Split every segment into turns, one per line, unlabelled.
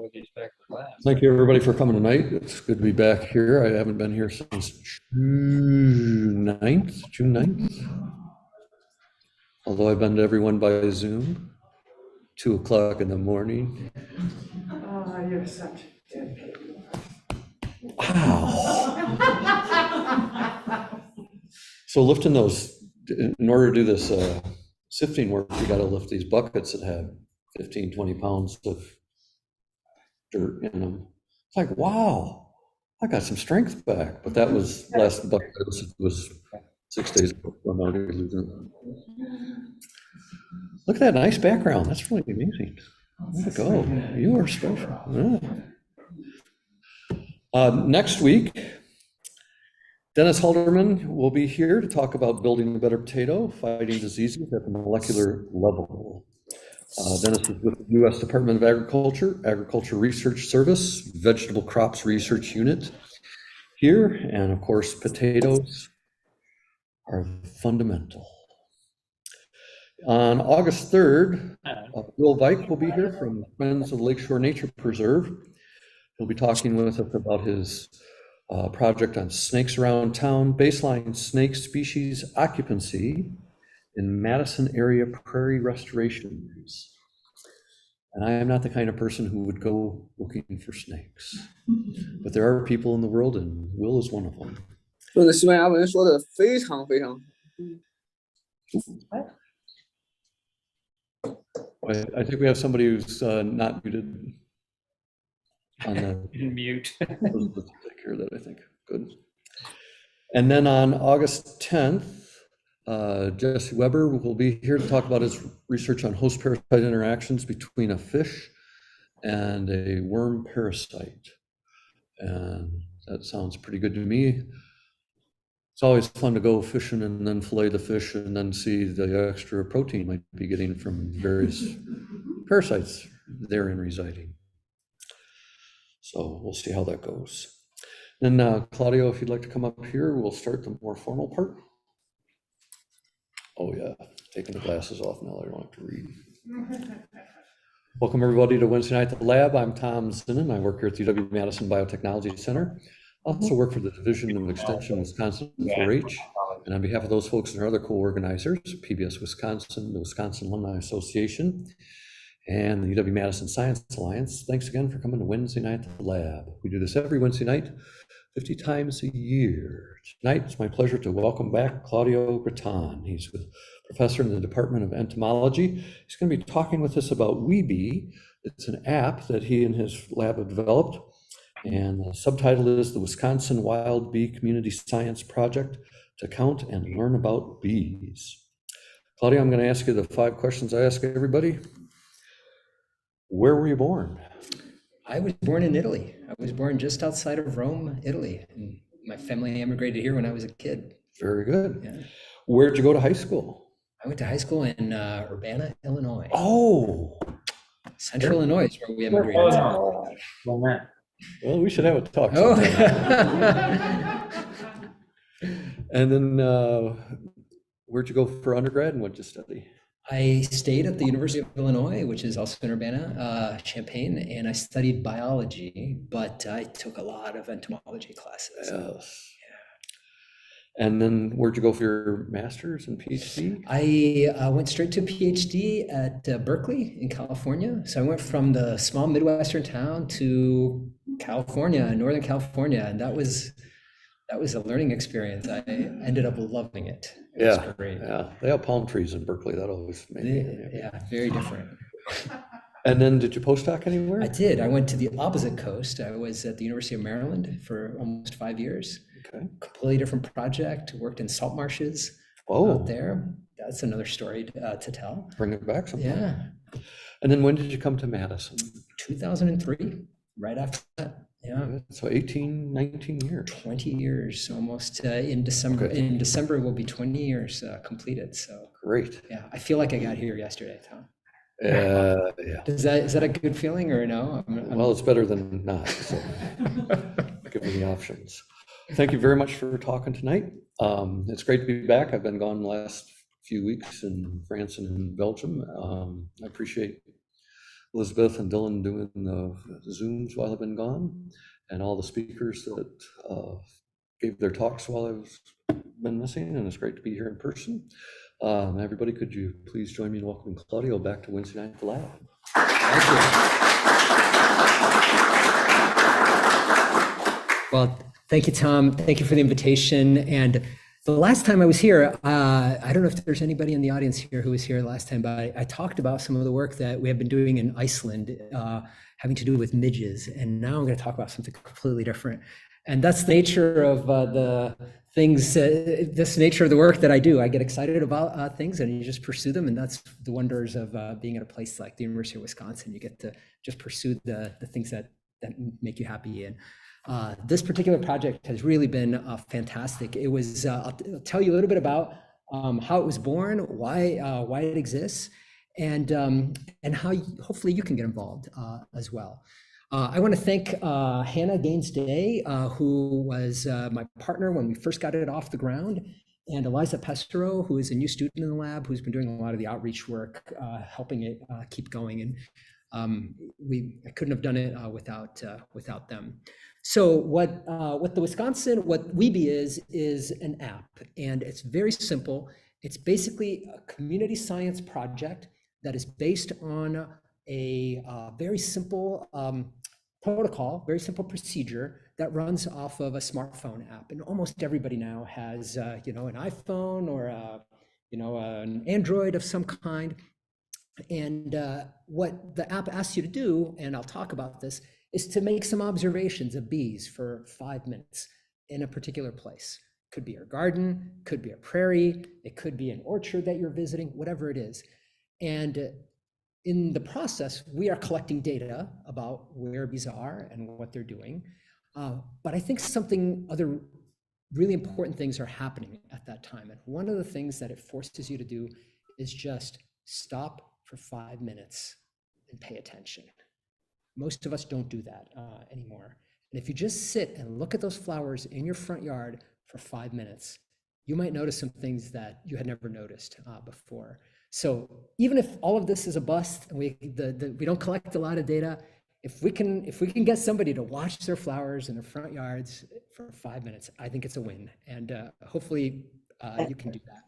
with these back to class.
Thank you, everybody, for coming tonight. It's good to be back here. I haven't been here since June 9th. Although I've been to everyone by Zoom, 2 o'clock in the morning.
Oh, you're such a dick.
Wow. So lifting those, in order to do this sifting work, you got to lift these buckets that have 15, 20 pounds of dirt in them. It's like, wow, I got some strength back. But that was last bucket was 6 days ago. I'm already losing it. Look at that nice background. That's really amazing. Way to go. You are special. Yeah. Next week, Dennis Halderman will be here to talk about building a better potato, fighting diseases at the molecular level. Dennis is with the U.S. Department of Agriculture, Agriculture Research Service, Vegetable Crops Research Unit here. And of course, potatoes are fundamental. On August 3rd, Bill Vike will be here from Friends of the Lakeshore Nature Preserve. He'll be talking with us about his project on snakes around town, baseline snake species occupancy in Madison area prairie restorations. And I am not the kind of person who would go looking for snakes, but there are people in the world, and Will is one of them.
用的西班牙文说的非常非常。
I think we have somebody who's not muted on the
Mute.
take care of that, I think. Good. And then on August 10th, Jesse Weber will be here to talk about his research on host parasite interactions between a fish and a worm parasite. And that sounds pretty good to me. It's always fun to go fishing and then fillet the fish and then see the extra protein might be getting from various parasites therein residing. So we'll see how that goes. Then Claudio, if you'd like to come up here, we'll start the more formal part. Oh yeah, taking the glasses off now, I don't have to read. Welcome everybody to Wednesday Night at the Lab. I'm Tom Zinnan. I work here at the UW-Madison Biotechnology Center. I also work for the Division of Extension Wisconsin 4-H. And on behalf of those folks and our other co-organizers, PBS Wisconsin, the Wisconsin Alumni Association, and the UW-Madison Science Alliance, thanks again for coming to Wednesday Night at the Lab. We do this every Wednesday night, 50 times a year. Tonight, it's my pleasure to welcome back Claudio Breton. He's a professor in the Department of Entomology. He's going to be talking with us about WiBee. It's an app that he and his lab have developed. And the subtitle is the Wisconsin Wild Bee Community Science Project to Count and Learn About Bees. Claudia, I'm going to ask you the 5 questions I ask everybody. Where were you born?
I was born in Italy. I was born just outside of Rome, Italy. And my family immigrated here when I was a kid.
Very good.
Yeah.
Where'd you go to high school?
I went to high school in Urbana, Illinois.
Oh.
Central Illinois is where we immigrated.
Well, we should have a talk.
Oh.
And then where'd you go for undergrad and what'd you study?
I stayed at the University of Illinois, which is also in Urbana, Champaign, and I studied biology, but I took a lot of entomology classes.
Yes. Yeah. And then where'd you go for your master's and PhD?
I went straight to a PhD at Berkeley in California. So I went from the small Midwestern town to California, Northern California, and that was a learning experience. I ended up loving it. It was great.
Yeah, they have palm trees in Berkeley. That always made me happy.
Yeah, very different.
And then did you postdoc anywhere?
I did. I went to the opposite coast. I was at the University of Maryland for almost 5 years.
Okay.
Completely different project. Worked in salt marshes out there. That's another story to tell.
Bring it back sometime.
Yeah.
And then when did you come to Madison?
2003, right after that. Yeah.
So 18, 19 years.
20 years almost in December.
Okay.
In December will be 20 years completed. So
great.
Yeah, I feel like I got here yesterday, Tom.
Yeah.
Is that a good feeling or no?
Well, it's better than not. So give me the options. Thank you very much for talking tonight. It's great to be back. I've been gone the last few weeks in France and in Belgium. I appreciate Elizabeth and Dylan doing the Zooms while I've been gone, and all the speakers that gave their talks while I've been missing, and it's great to be here in person. Everybody, could you please join me in welcoming Claudio back to Wednesday night at the lab?
Thank you. Well, thank you, Tom. Thank you for the invitation. And the last time I was here, I don't know if there's anybody in the audience here who was here last time, but I talked about some of the work that we have been doing in Iceland, having to do with midges. And now I'm going to talk about something completely different. And that's the nature of the things, this nature of the work that I do. I get excited about things and you just pursue them. And that's the wonders of being at a place like the University of Wisconsin. You get to just pursue the things that make you happy. And this particular project has really been fantastic. It was, I'll tell you a little bit about how it was born, why it exists, and how hopefully you can get involved as well. I want to thank Hannah Gaines-Day, who was my partner when we first got it off the ground, and Eliza Pestero, who is a new student in the lab, who's been doing a lot of the outreach work, helping it keep going. And I couldn't have done it without them. So what WiBee is an app, and it's very simple. It's basically a community science project that is based on a very simple protocol, very simple procedure that runs off of a smartphone app. And almost everybody now has, an iPhone or, an Android of some kind. And what the app asks you to do, and I'll talk about this, is to make some observations of bees for 5 minutes in a particular place. Could be your garden, could be a prairie, it could be an orchard that you're visiting, whatever it is. And in the process, we are collecting data about where bees are and what they're doing. But I think other really important things are happening at that time. And one of the things that it forces you to do is just stop for 5 minutes and pay attention. Most of us don't do that anymore. And if you just sit and look at those flowers in your front yard for 5 minutes, you might notice some things that you had never noticed before. So even if all of this is a bust and we don't collect a lot of data, if we can get somebody to watch their flowers in their front yards for 5 minutes, I think it's a win. And hopefully you can do that.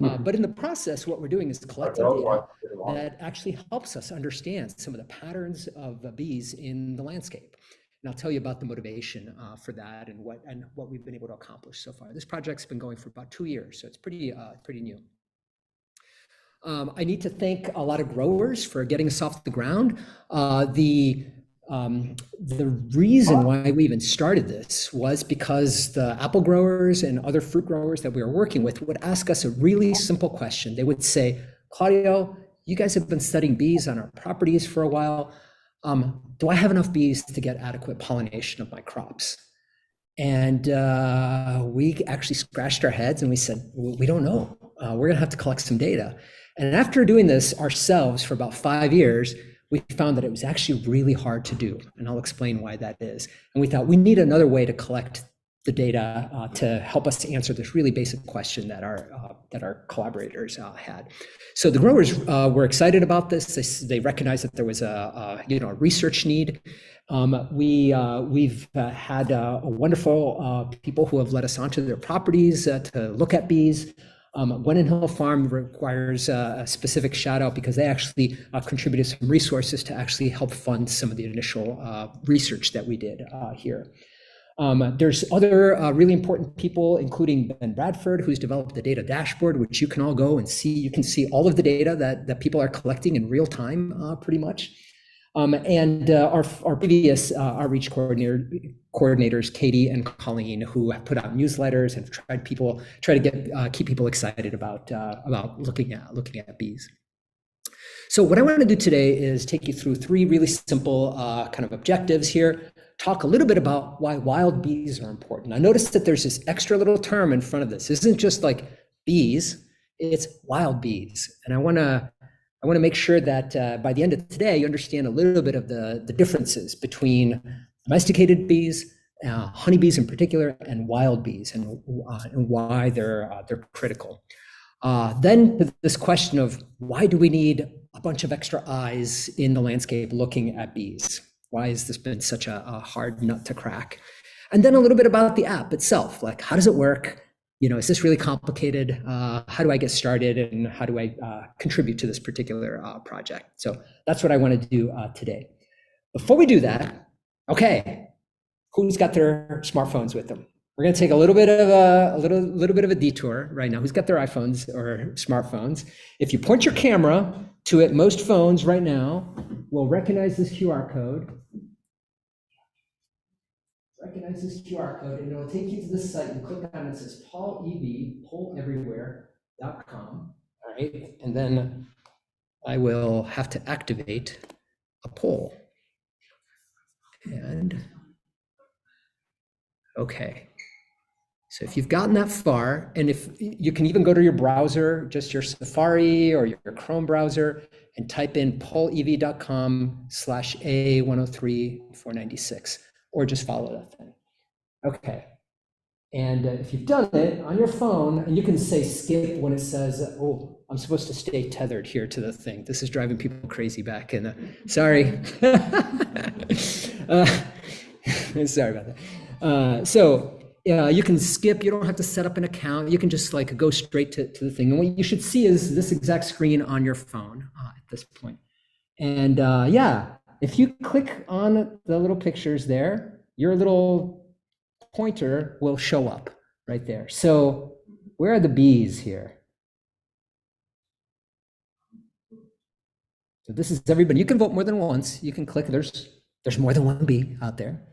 But in the process, what we're doing is collecting data that actually helps us understand some of the patterns of bees in the landscape. And I'll tell you about the motivation for that and what we've been able to accomplish so far. This project's been going for about 2 years, so it's pretty new. I need to thank a lot of growers for getting us off the ground. The reason why we even started this was because the apple growers and other fruit growers that we were working with would ask us a really simple question. They would say, Claudio, you guys have been studying bees on our properties for a while. Do I have enough bees to get adequate pollination of my crops? And we actually scratched our heads and we said, we don't know. We're gonna have to collect some data. And after doing this ourselves for about 5 years, we found that it was actually really hard to do. And I'll explain why that is. And we thought we need another way to collect the data to help us to answer this really basic question that our collaborators had. So the growers were excited about this. They recognized that there was a research need. We've had wonderful people who have led us onto their properties to look at bees. Gwen Hill Farm requires a specific shout out because they actually contributed some resources to actually help fund some of the initial research that we did here. There's other really important people, including Ben Bradford, who's developed the data dashboard, which you can all go and see. You can see all of the data that people are collecting in real time, pretty much. And our previous outreach coordinators, Katie and Colleen, who have put out newsletters and try to keep people excited about looking at bees. So what I want to do today is take you through 3 really simple kind of objectives here. Talk a little bit about why wild bees are important. I noticed that there's this extra little term in front of this. This isn't just like bees, it's wild bees. And I want to make sure that by the end of today, you understand a little bit of the differences between domesticated bees, honeybees in particular, and wild bees, and why they're critical. Then this question of why do we need a bunch of extra eyes in the landscape looking at bees? Why has this been such a hard nut to crack? And then a little bit about the app itself, like how does it work? Is this really complicated? How do I get started, and how do I contribute to this particular project? So that's what I want to do today. Before we do that, okay, who's got their smartphones with them? We're going to take a little bit of a detour right now. Who's got their iPhones or smartphones? If you point your camera to it, most phones right now will recognize this QR code. Recognize this QR code, and it'll take you to this site. You click on it, it says polleverywhere.com. All right, and then I will have to activate a poll. And okay. So if you've gotten that far, and if you can even go to your browser, just your Safari or your Chrome browser, and type in pollev.com/A103496, or just follow that thing. Okay. And if you've done it on your phone, and you can say skip when it says, oh, I'm supposed to stay tethered here to the thing. This is driving people crazy back in the, sorry. Sorry about that. You can skip, you don't have to set up an account. You can just like go straight to the thing. And what you should see is this exact screen on your phone at this point. And if you click on the little pictures there, your little pointer will show up right there. So where are the bees here? So this is everybody. You can vote more than once. You can click. There's more than one bee out there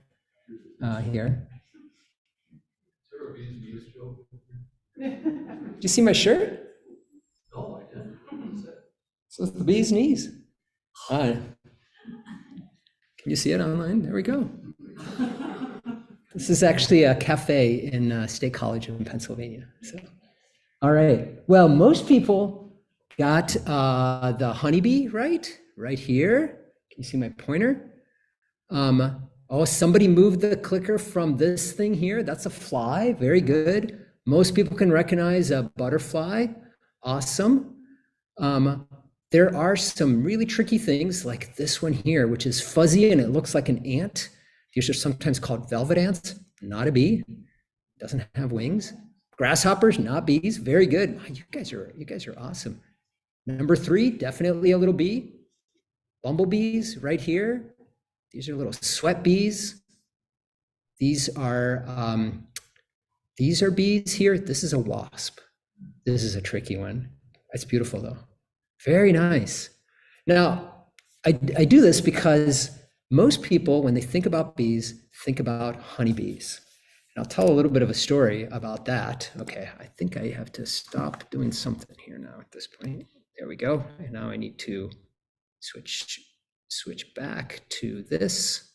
here. Did you see my shirt?
No, I didn't.
So it's the bee's knees. Can you see it online? There we go. This is actually a cafe in State College in Pennsylvania. So, all right. Well, most people got the honeybee right here. Can you see my pointer? Oh, somebody moved the clicker from this thing here. That's a fly. Very good. Most people can recognize a butterfly. Awesome. There are some really tricky things like this one here, which is fuzzy and it looks like an ant. These are sometimes called velvet ants, not a bee, doesn't have wings. Grasshoppers, not bees, very good. You guys are awesome. Number 3, definitely a little bee. Bumblebees right here. These are little sweat bees. These are bees here. This is a wasp. This is a tricky one. That's beautiful though. Very nice. Now, I do this because most people, when they think about bees, think about honeybees. And I'll tell a little bit of a story about that. Okay, I think I have to stop doing something here now at this point. There we go. And now I need to switch back to this.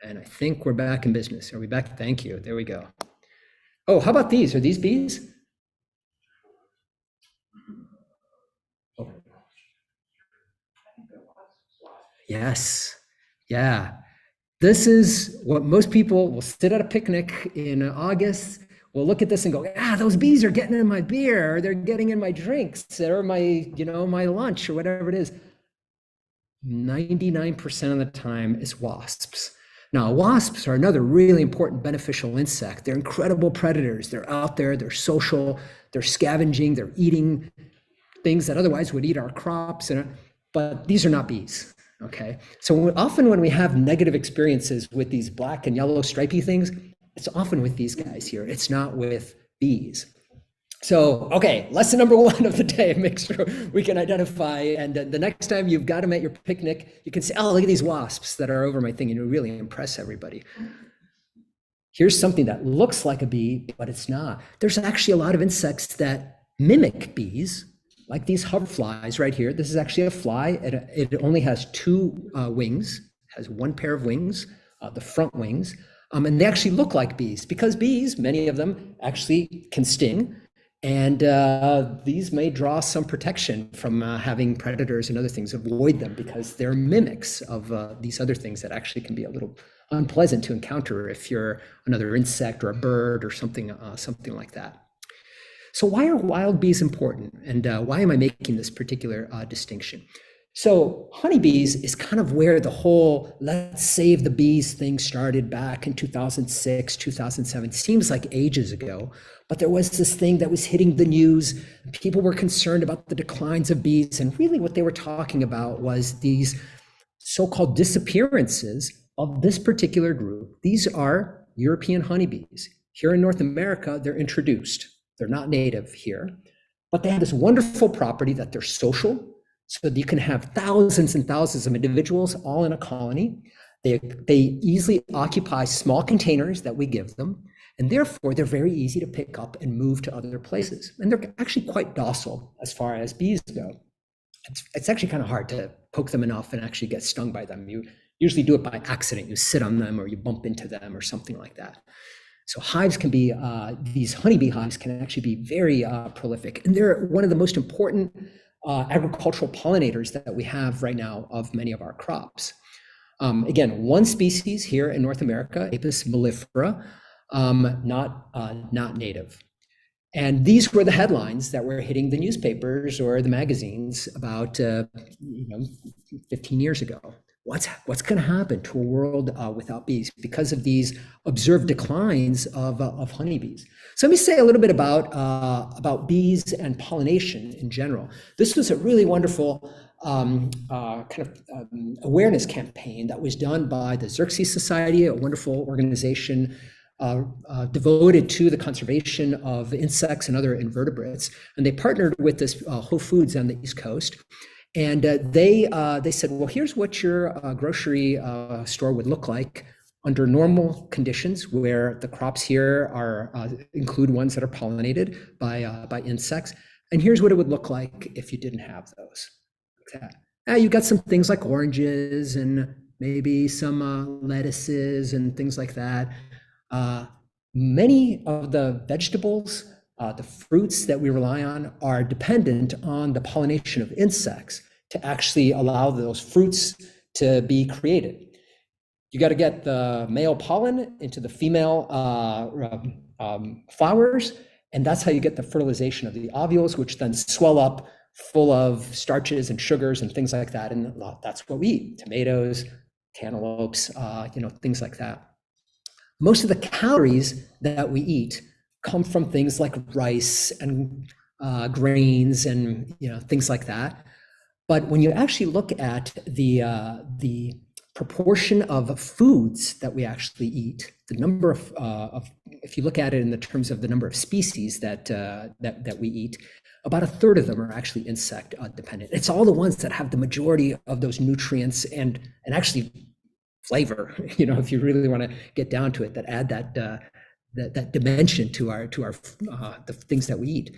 And I think we're back in business. Are we back? Thank you. There we go. Oh, how about these? Are these bees? Oh. Yes. Yeah. This is what most people will sit at a picnic in August. We'll look at this and go, those bees are getting in my beer, or they're getting in my drinks, or my lunch, or whatever it is. 99% of the time it's wasps. Now, wasps are another really important beneficial insect. They're incredible predators. They're out there, they're social, they're scavenging, they're eating things that otherwise would eat our crops, but these are not bees. Okay, so often when we have negative experiences with these black and yellow stripy things, it's often with these guys here. It's not with bees. So, okay, lesson number 1 of the day, make sure we can identify. And the next time you've got them at your picnic, you can say, oh, look at these wasps that are over my thing, and you really impress everybody. Here's something that looks like a bee, but it's not. There's actually a lot of insects that mimic bees, like these hoverflies right here. This is actually a fly. It only has 2 wings, has 1 pair of wings, the front wings. And they actually look like bees because bees, many of them actually can sting. And these may draw some protection from having predators and other things, avoid them because they're mimics of these other things that actually can be a little unpleasant to encounter if you're another insect or a bird or something like that. So why are wild bees important? And why am I making this particular distinction? So honeybees is kind of where the whole let's save the bees thing started back in 2006, 2007. Seems like ages ago, but there was this thing that was hitting the news. People were concerned about the declines of bees. And really what they were talking about was these so-called disappearances of this particular group. These are European honeybees. Here in North America, they're introduced. They're not native here, but they have this wonderful property that they're social. So that you can have thousands and thousands of individuals all in a colony. They easily occupy small containers that we give them, and therefore they're very easy to pick up and move to other places. And they're actually quite docile as far as bees go. It's actually kind of hard to poke them enough and actually get stung by them. You usually do it by accident. You sit on them or you bump into them or something like that. So hives can be, these honeybee hives can actually be very prolific. And they're one of the most important agricultural pollinators that we have right now of many of our crops. Again, one species here in North America, Apis mellifera, not native. And these were the headlines that were hitting the newspapers or the magazines about 15 years ago. What's going to happen to a world without bees because of these observed declines of honeybees? So let me say a little bit about bees and pollination in general. This was a really wonderful awareness campaign that was done by the Xerxes Society, a wonderful organization devoted to the conservation of insects and other invertebrates. And they partnered with this Whole Foods on the East Coast. And they said, well, here's what your grocery store would look like under normal conditions, where the crops here include ones that are pollinated by insects. And here's what it would look like if you didn't have those. You got some things like oranges and maybe some lettuces and things like that. Many of the vegetables, the fruits that we rely on are dependent on the pollination of insects to actually allow those fruits to be created. You got to get the male pollen into the female flowers, and that's how you get the fertilization of the ovules, which then swell up full of starches and sugars and things like that. And that's what we eat: tomatoes, cantaloupes, things like that. Most of the calories that we eat come from things like rice and grains and things like that. But when you actually look at the proportion of foods that we actually eat, the number of if you look at it in the terms of the number of species that we eat, about a third of them are actually insect dependent. It's all the ones that have the majority of those nutrients and actually flavor, if you really want to get down to it, that add that dimension to the things that we eat.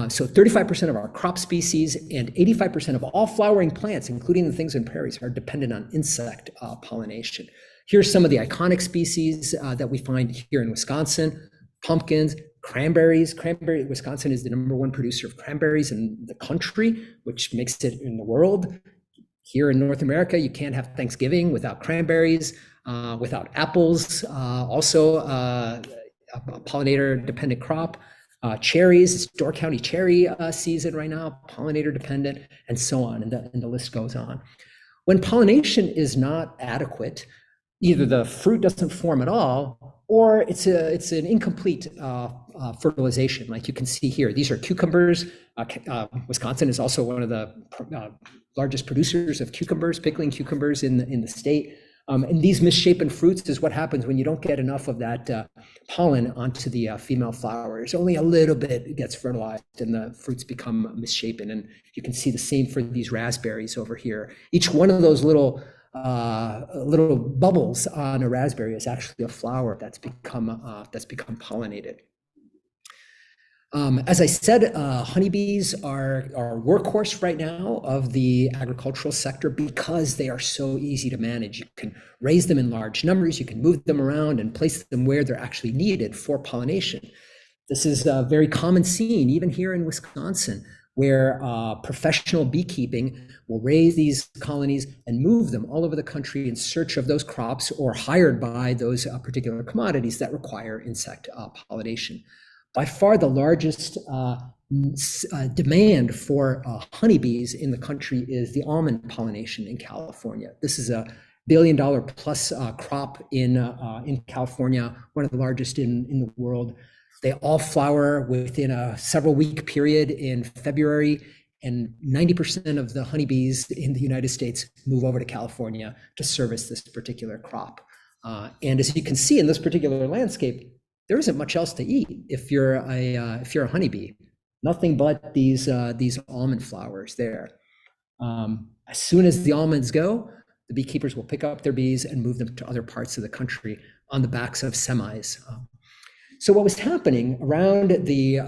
So 35% of our crop species and 85% of all flowering plants, including the things in prairies, are dependent on insect pollination. Here's some of the iconic species that we find here in Wisconsin: pumpkins, cranberries. Wisconsin is the #1 producer of cranberries in the country, which makes it in the world. Here in North America, you can't have Thanksgiving without cranberries, without apples, also a pollinator-dependent crop. Cherries, it's Door County cherry season right now, pollinator dependent, and so on, and the list goes on. When pollination is not adequate, either the fruit doesn't form at all, or it's an incomplete fertilization, like you can see here. These are cucumbers. Wisconsin is also one of the largest producers of cucumbers, pickling cucumbers in the state. And these misshapen fruits is what happens when you don't get enough of that pollen onto the female flowers. Only a little bit gets fertilized and the fruits become misshapen. And you can see the same for these raspberries over here. Each one of those little bubbles on a raspberry is actually a flower that's become pollinated. As I said, honeybees are workhorse right now of the agricultural sector because they are so easy to manage. You can raise them in large numbers, you can move them around and place them where they're actually needed for pollination. This is a very common scene, even here in Wisconsin, where professional beekeeping will raise these colonies and move them all over the country in search of those crops or hired by those particular commodities that require insect pollination. by far the largest demand for honeybees in the country is the almond pollination in California. This is a $1 billion plus crop in California, one of the largest in the world. They all flower within a several week period in February, and 90% of the honeybees in the United States move over to California to service this particular crop. And as you can see in this particular landscape, there isn't much else to eat if you're a honeybee. Nothing but these almond flowers there. As soon as the almonds go, the beekeepers will pick up their bees and move them to other parts of the country on the backs of semis. So what was happening around the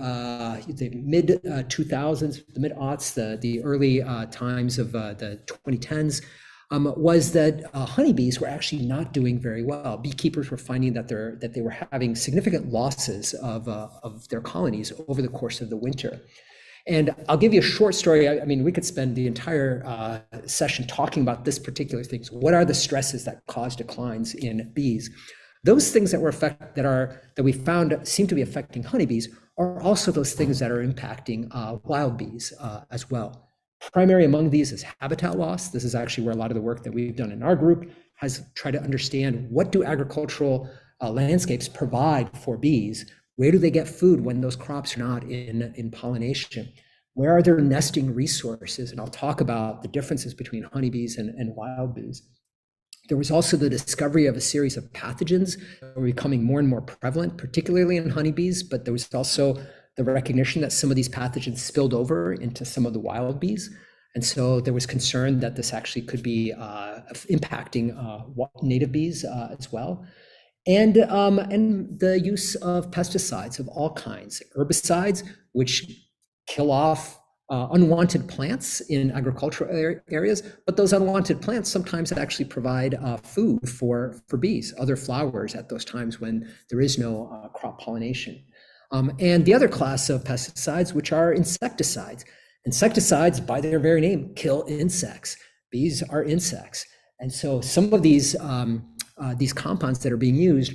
mid 2000s, the mid aughts, the early times of the 2010s, was that honeybees were actually not doing very well. Beekeepers were finding that they were having significant losses of their colonies over the course of the winter. And I'll give you a short story. I mean, we could spend the entire session talking about this particular thing. So what are the stresses that cause declines in bees? Those things that we found seem to be affecting honeybees are also those things that are impacting wild bees as well. Primary among these is habitat loss. This is actually where a lot of the work that we've done in our group has tried to understand, what do agricultural landscapes provide for bees? Where do they get food when those crops are not in pollination? Where are their nesting resources? And I'll talk about the differences between honeybees and wild bees. There was also the discovery of a series of pathogens that were becoming more and more prevalent, particularly in honeybees, but there was also the recognition that some of these pathogens spilled over into some of the wild bees. And so there was concern that this actually could be impacting native bees as well. And the use of pesticides of all kinds, herbicides, which kill off unwanted plants in agricultural areas, but those unwanted plants sometimes actually provide food for bees, other flowers at those times when there is no crop pollination. And the other class of pesticides, which are insecticides. Insecticides, by their very name, kill insects. Bees are insects. And so some of these compounds that are being used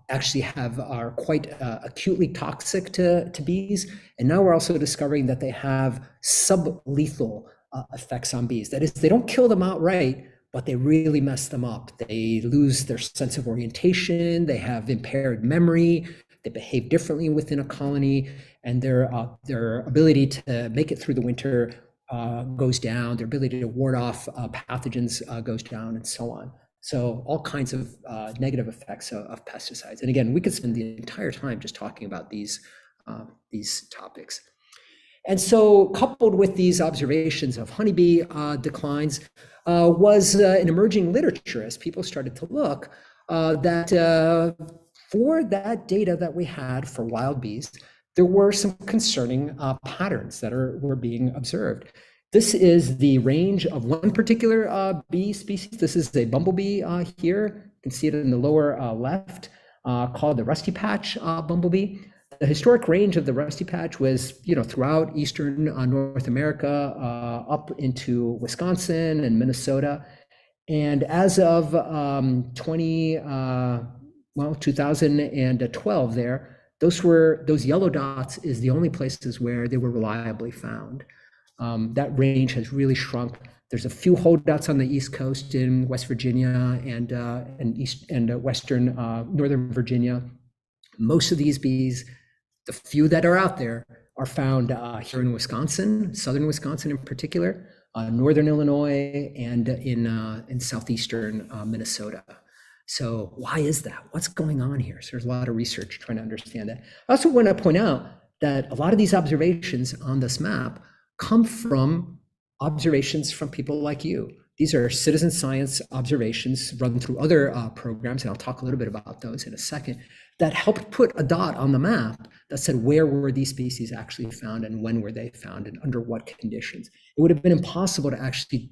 actually are quite acutely toxic to bees. And now we're also discovering that they have sublethal effects on bees. That is, they don't kill them outright, but they really mess them up. They lose their sense of orientation, they have impaired memory, they behave differently within a colony, and their ability to make it through the winter goes down, their ability to ward off pathogens goes down, and so on. So all kinds of negative effects of pesticides. And again, we could spend the entire time just talking about these topics. And so coupled with these observations of honeybee declines was an emerging literature as people started to look that for that data that we had for wild bees, there were some concerning patterns that were being observed. This is the range of one particular bee species. This is a bumblebee here. You can see it in the lower left, called the rusty patch bumblebee. The historic range of the rusty patch was, throughout eastern North America, up into Wisconsin and Minnesota. And as of 2012 there, those yellow dots is the only places where they were reliably found. That range has really shrunk. There's a few holdouts on the East Coast in West Virginia and western Northern Virginia. Most of these bees, the few that are out there, are found here in Wisconsin, southern Wisconsin in particular, northern Illinois, and in southeastern Minnesota. So why is that? What's going on here? So there's a lot of research trying to understand that. I also want to point out that a lot of these observations on this map come from observations from people like you. These are citizen science observations run through other programs, and I'll talk a little bit about those in a second, that helped put a dot on the map that said where were these species actually found and when were they found and under what conditions. It would have been impossible to actually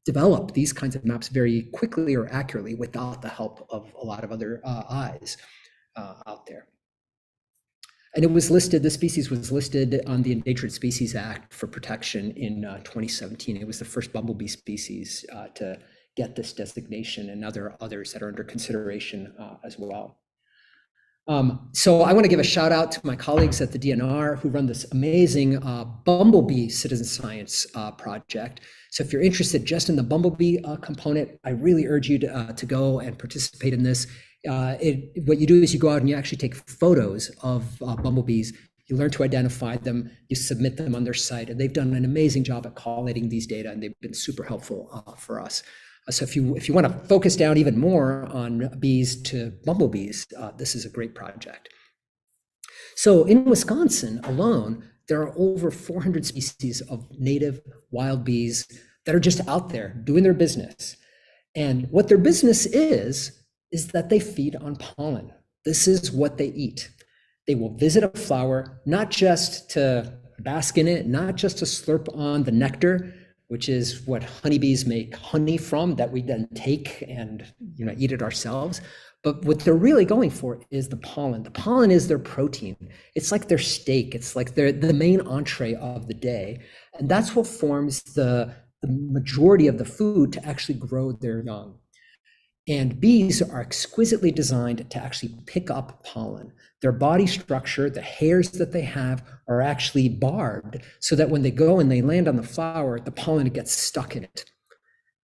develop these kinds of maps very quickly or accurately without the help of a lot of other eyes out there. And it was listed, the species was listed on the Endangered Species Act for protection in 2017. It was the first bumblebee species to get this designation, and others that are under consideration as well. So I want to give a shout out to my colleagues at the DNR who run this amazing bumblebee citizen science project. So if you're interested just in the bumblebee component, I really urge you to go and participate in this. What you do is you go out and you actually take photos of bumblebees. You learn to identify them, you submit them on their site, and they've done an amazing job at collating these data, and they've been super helpful for us. So if you want to focus down even more on bees to bumblebees, this is a great project. So in Wisconsin alone, there are over 400 species of native wild bees that are just out there doing their business. And what their business is that they feed on pollen. This is what they eat. They will visit a flower, not just to bask in it, not just to slurp on the nectar, which is what honeybees make honey from, that we then take and eat it ourselves. But what they're really going for is the pollen. The pollen is their protein. It's like their steak. It's like the main entree of the day. And that's what forms the majority of the food to actually grow their young. And bees are exquisitely designed to actually pick up pollen. Their body structure, the hairs that they have, are actually barbed so that when they go and they land on the flower, the pollen gets stuck in it.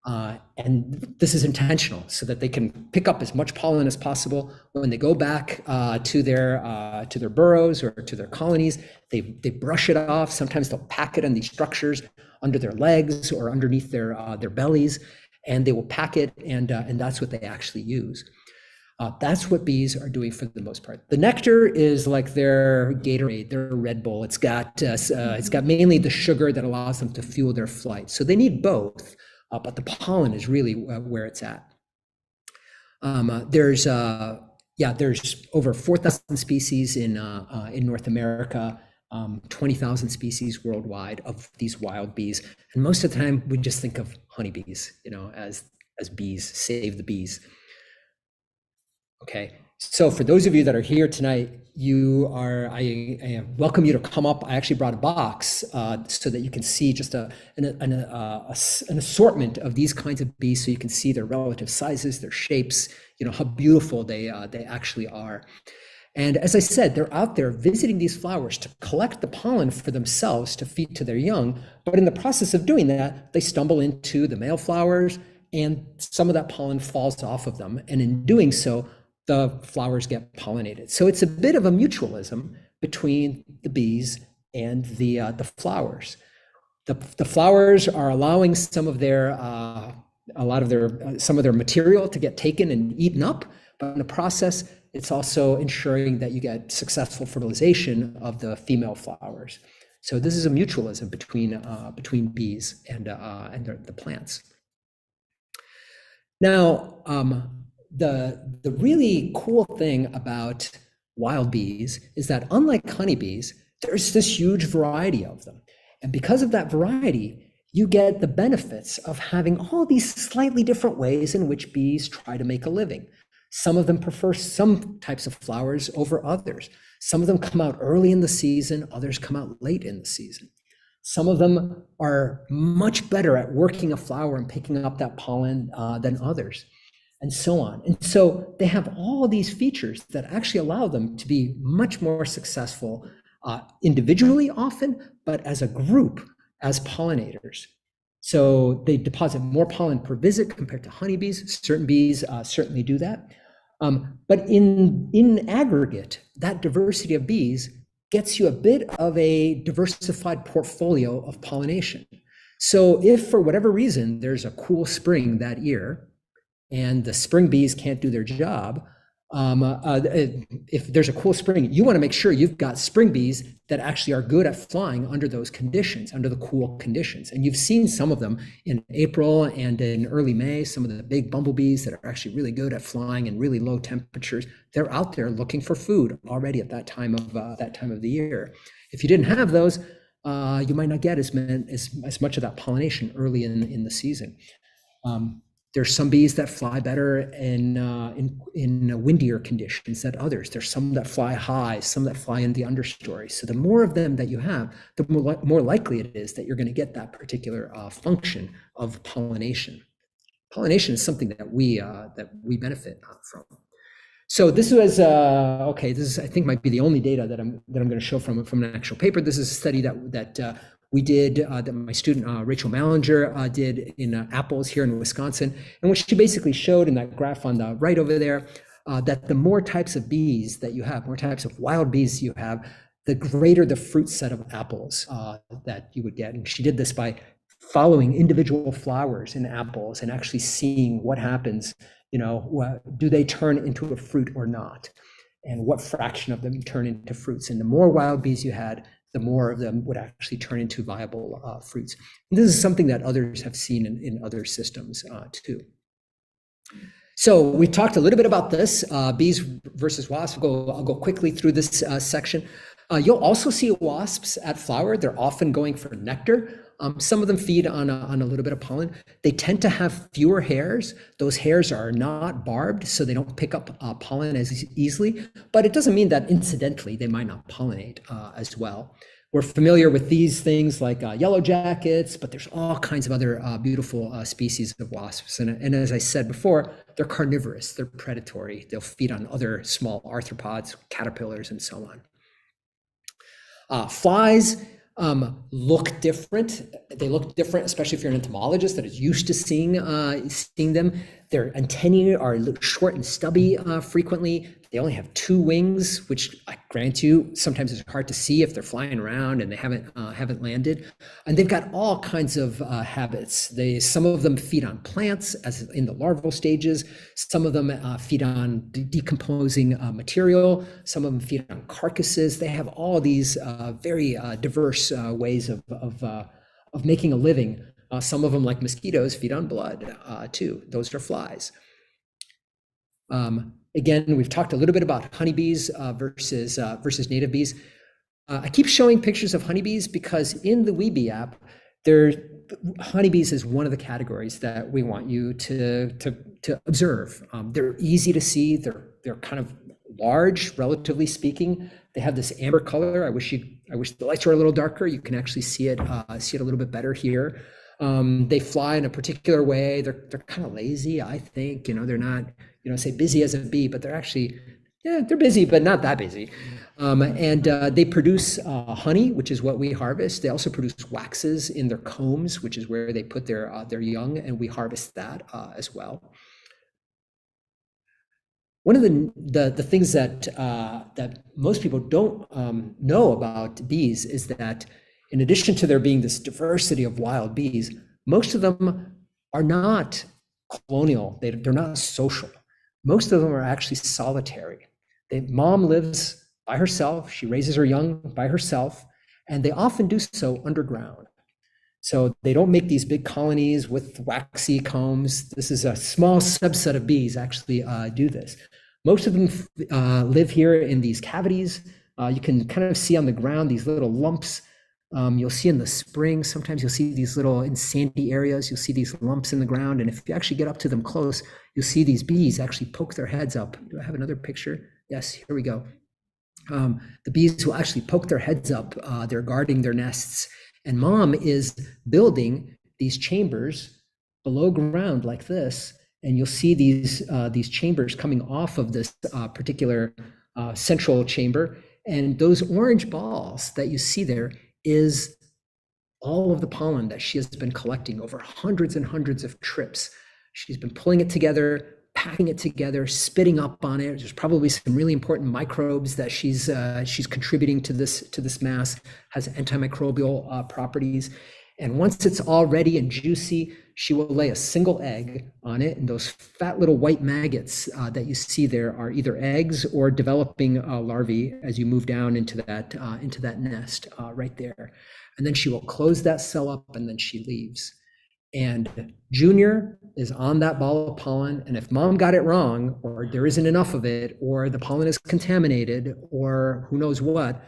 And this is intentional so that they can pick up as much pollen as possible. When they go back to their burrows or to their colonies, they brush it off. Sometimes they'll pack it in these structures under their legs or underneath their bellies, and they will pack it, and that's what they actually use. That's what bees are doing for the most part. The nectar is like their Gatorade, their Red Bull. It's got mainly the sugar that allows them to fuel their flight. So they need both, but the pollen is really where it's at. There's over 4,000 species in North America. 20,000 species worldwide of these wild bees, and most of the time we just think of honeybees, as bees, save the bees. Okay, so for those of you that are here tonight, I welcome you to come up. I actually brought a box so that you can see just an assortment of these kinds of bees, so you can see their relative sizes, their shapes, how beautiful they actually are. And as I said, they're out there visiting these flowers to collect the pollen for themselves to feed to their young. But in the process of doing that, they stumble into the male flowers, and some of that pollen falls off of them. And in doing so, the flowers get pollinated. So it's a bit of a mutualism between the bees and the flowers. The flowers are allowing some of their material to get taken and eaten up, but in the process, it's also ensuring that you get successful fertilization of the female flowers. So this is a mutualism between bees and the plants. Now, the really cool thing about wild bees is that unlike honeybees, there's this huge variety of them. And because of that variety, you get the benefits of having all these slightly different ways in which bees try to make a living. Some of them prefer some types of flowers over others. Some of them come out early in the season, others come out late in the season. Some of them are much better at working a flower and picking up that pollen than others, and so on. And so they have all these features that actually allow them to be much more successful individually often, but as a group, as pollinators. So they deposit more pollen per visit compared to honeybees. Certain bees certainly do that. But in aggregate, that diversity of bees gets you a bit of a diversified portfolio of pollination. So if for whatever reason there's a cool spring that year and the spring bees can't do their job, if there's a cool spring, you want to make sure you've got spring bees that actually are good at flying under those conditions, under the cool conditions. And you've seen some of them in April and in early May, some of the big bumblebees that are actually really good at flying in really low temperatures. They're out there looking for food already at that time of the year. If you didn't have those, you might not get as much of that pollination early in the season. There's some bees that fly better in windier conditions than others. There's some that fly high, some that fly in the understory. So the more of them that you have, the more likely it is that you're going to get that particular function of pollination. Pollination is something that we benefit from. So this was okay. This is, I think, might be the only data that I'm going to show from an actual paper. This is a study that we did, that my student Rachel Mallinger did in apples here in Wisconsin, and what she basically showed in that graph on the right over there, that the more types of bees that you have, more types of wild bees you have, the greater the fruit set of apples that you would get. And she did this by following individual flowers in apples and actually seeing what happens. Do they turn into a fruit or not? And what fraction of them turn into fruits? And the more wild bees you had, the more of them would actually turn into viable fruits. And this is something that others have seen in other systems too. So we talked a little bit about this, bees versus wasps. I'll go quickly through this section. You'll also see wasps at flower. They're often going for nectar. Some of them feed on a little bit of pollen. They tend to have fewer hairs. Those hairs are not barbed, so they don't pick up pollen as easily, but it doesn't mean that incidentally they might not pollinate as well. We're familiar with these things like yellow jackets, but there's all kinds of other beautiful species of wasps. And as I said before, they're carnivorous, they're predatory. They'll feed on other small arthropods, caterpillars, and so on. Flies look different. They look different, especially if you're an entomologist that is used to seeing them. Their antennae are short and stubby frequently. They only have 2 wings, which I grant you, sometimes it's hard to see if they're flying around and they haven't landed. And they've got all kinds of habits. Some of them feed on plants, as in the larval stages. Some of them feed on decomposing material. Some of them feed on carcasses. They have all these very diverse ways of making a living. Some of them, like mosquitoes, feed on blood too. Those are flies. Again, we've talked a little bit about honeybees versus native bees. I keep showing pictures of honeybees because in the WiBee app, honeybees is one of the categories that we want you to observe. They're easy to see. They're kind of large, relatively speaking. They have this amber color. I wish the lights were a little darker. You can actually see it a little bit better here. They fly in a particular way. They're kind of lazy, I think. They're not, say busy as a bee, but they're actually, they're busy, but not that busy. And they produce honey, which is what we harvest. They also produce waxes in their combs, which is where they put their young, and we harvest that as well. One of the things that most people don't know about bees is that in addition to there being this diversity of wild bees, most of them are not colonial. They're not social. Most of them are actually solitary. Mom lives by herself. She raises her young by herself, and they often do so underground. So they don't make these big colonies with waxy combs. This is a small subset of bees actually do this. Most of them live here in these cavities. You can kind of see on the ground these little lumps. You'll see in the spring, sometimes you'll see these little, in sandy areas, you'll see these lumps in the ground. And if you actually get up to them close, you'll see these bees actually poke their heads up. Do I have another picture? Yes, here we go. The bees will actually poke their heads up. They're guarding their nests. And mom is building these chambers below ground like this. And you'll see these chambers coming off of this particular central chamber. And those orange balls that you see there is all of the pollen that she has been collecting over hundreds and hundreds of trips. She's been pulling it together, packing it together, spitting up on it. There's probably some really important microbes that she's contributing to this mass, has antimicrobial properties. And once it's all ready and juicy, she will lay a single egg on it. And those fat little white maggots that you see there are either eggs or developing larvae as you move down into that nest right there. And then she will close that cell up and then she leaves. And Junior is on that ball of pollen. And if mom got it wrong, or there isn't enough of it, or the pollen is contaminated, or who knows what,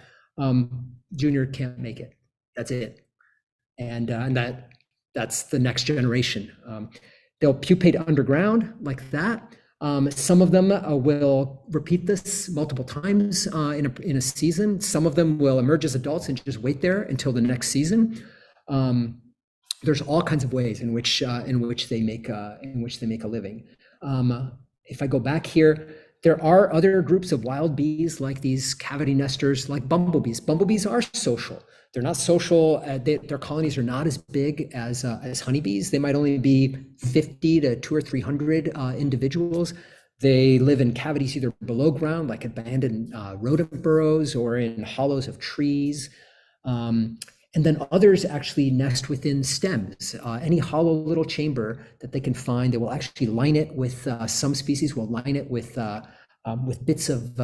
Junior can't make it. That's it. And that's the next generation. They'll pupate underground like that. Some of them will repeat this multiple times in a season. Some of them will emerge as adults and just wait there until the next season. There's all kinds of ways in which they make a living. If I go back here, There are other groups of wild bees like these cavity nesters, like bumblebees. Bumblebees are social. They're not social. Their colonies are not as big as honeybees. They might only be 50 to 200 or 300 individuals. They live in cavities either below ground, like abandoned rodent burrows, or in hollows of trees. And then others actually nest within stems. Any hollow little chamber that they can find, they will actually line it with, some species will line it with bits of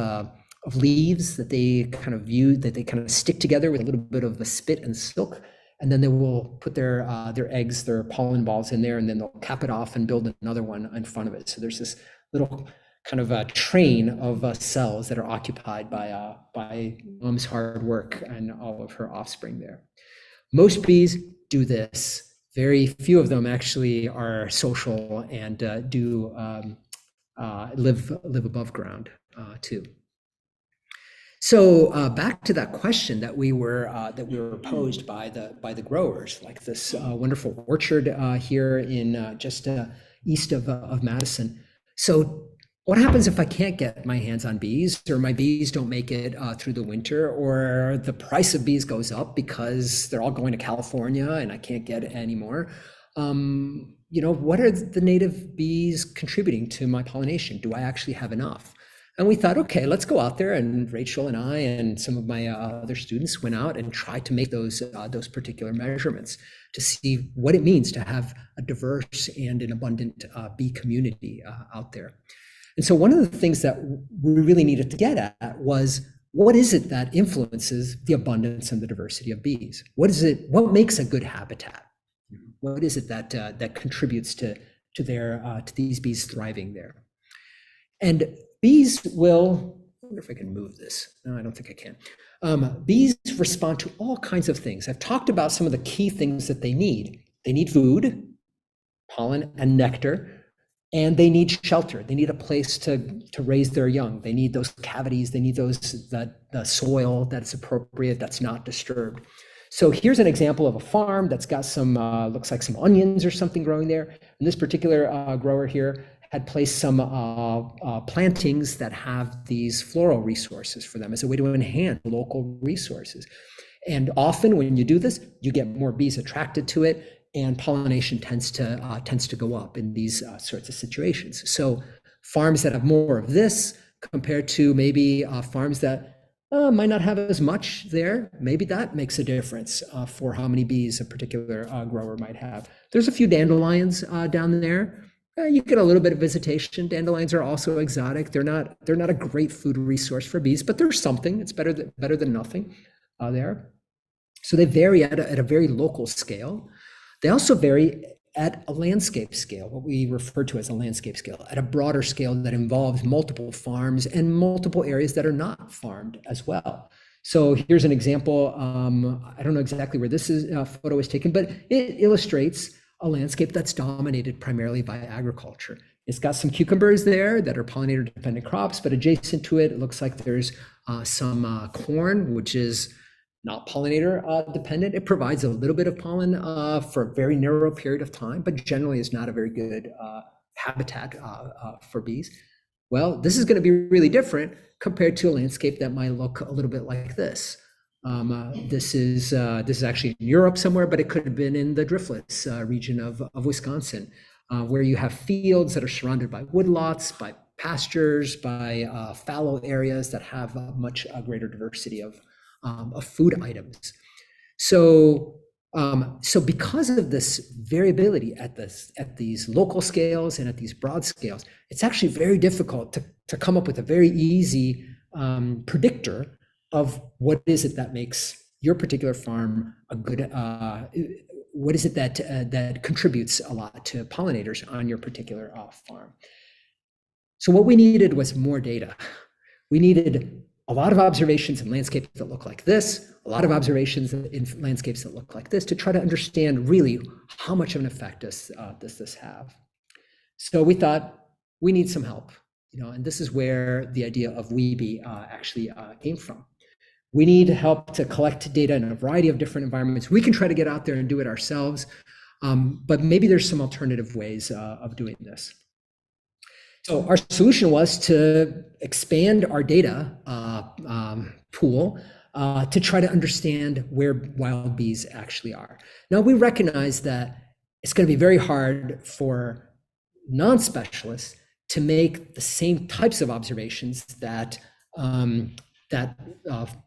leaves that they kind of stick together with a little bit of a spit and silk. And then they will put their eggs, their pollen balls in there, and then they'll cap it off and build another one in front of it. So there's this little kind of a train of cells that are occupied by mom's hard work and all of her offspring there. Most bees do this. Very few of them actually are social and do live above ground too. So back to that question that we were posed by the growers, like this wonderful orchard here in just east of Madison. So what happens if I can't get my hands on bees, or my bees don't make it through the winter, or the price of bees goes up because they're all going to California and I can't get it anymore? What are the native bees contributing to my pollination? Do I actually have enough? And we thought, okay, let's go out there. And Rachel and I and some of my other students went out and tried to make those particular measurements to see what it means to have a diverse and an abundant bee community out there. And so one of the things that we really needed to get at was, what is it that influences the abundance and the diversity of bees? What makes a good habitat? What is it that contributes to these bees thriving there? And bees will, I wonder if I can move this. No, I don't think I can. Bees respond to all kinds of things. I've talked about some of the key things that they need. They need food, pollen and nectar, and they need shelter. They need a place to raise their young. They need those cavities. They need the soil that's appropriate, that's not disturbed. So here's an example of a farm that's got some, looks like some onions or something growing there. And this particular grower here had placed some plantings that have these floral resources for them as a way to enhance local resources. And often when you do this, you get more bees attracted to it, and pollination tends to go up in these sorts of situations. So farms that have more of this compared to maybe farms that might not have as much there, maybe that makes a difference for how many bees a particular grower might have. There's a few dandelions down there. You get a little bit of visitation. Dandelions are also exotic. They're not a great food resource for bees, but there's something. It's better than nothing there. So they vary at a very local scale. They also vary at a landscape scale, what we refer to as a landscape scale, at a broader scale that involves multiple farms and multiple areas that are not farmed as well. So here's an example. I don't know exactly where this photo is taken, but it illustrates a landscape that's dominated primarily by agriculture. It's got some cucumbers there that are pollinator-dependent crops, but adjacent to it, it looks like there's some corn, which is not pollinator dependent. It provides a little bit of pollen for a very narrow period of time, but generally is not a very good habitat for bees. Well, this is going to be really different compared to a landscape that might look a little bit like this. This is actually in Europe somewhere, but it could have been in the Driftless region of Wisconsin, where you have fields that are surrounded by woodlots, by pastures, by fallow areas that have a much greater diversity of food items. So because of this variability at these local scales and at these broad scales, it's actually very difficult to come up with a very easy predictor of what is it that makes your particular farm a good, what is it that contributes a lot to pollinators on your particular farm. So what we needed was more data. We needed a lot of observations in landscapes that look like this, a lot of observations in landscapes that look like this, to try to understand really how much of an effect does this have. So we thought we need some help, and this is where the idea of WiBee actually came from. We need help to collect data in a variety of different environments. We can try to get out there and do it ourselves, but maybe there's some alternative ways of doing this. So our solution was to expand our data pool to try to understand where wild bees actually are. Now, we recognize that it's going to be very hard for non-specialists to make the same types of observations that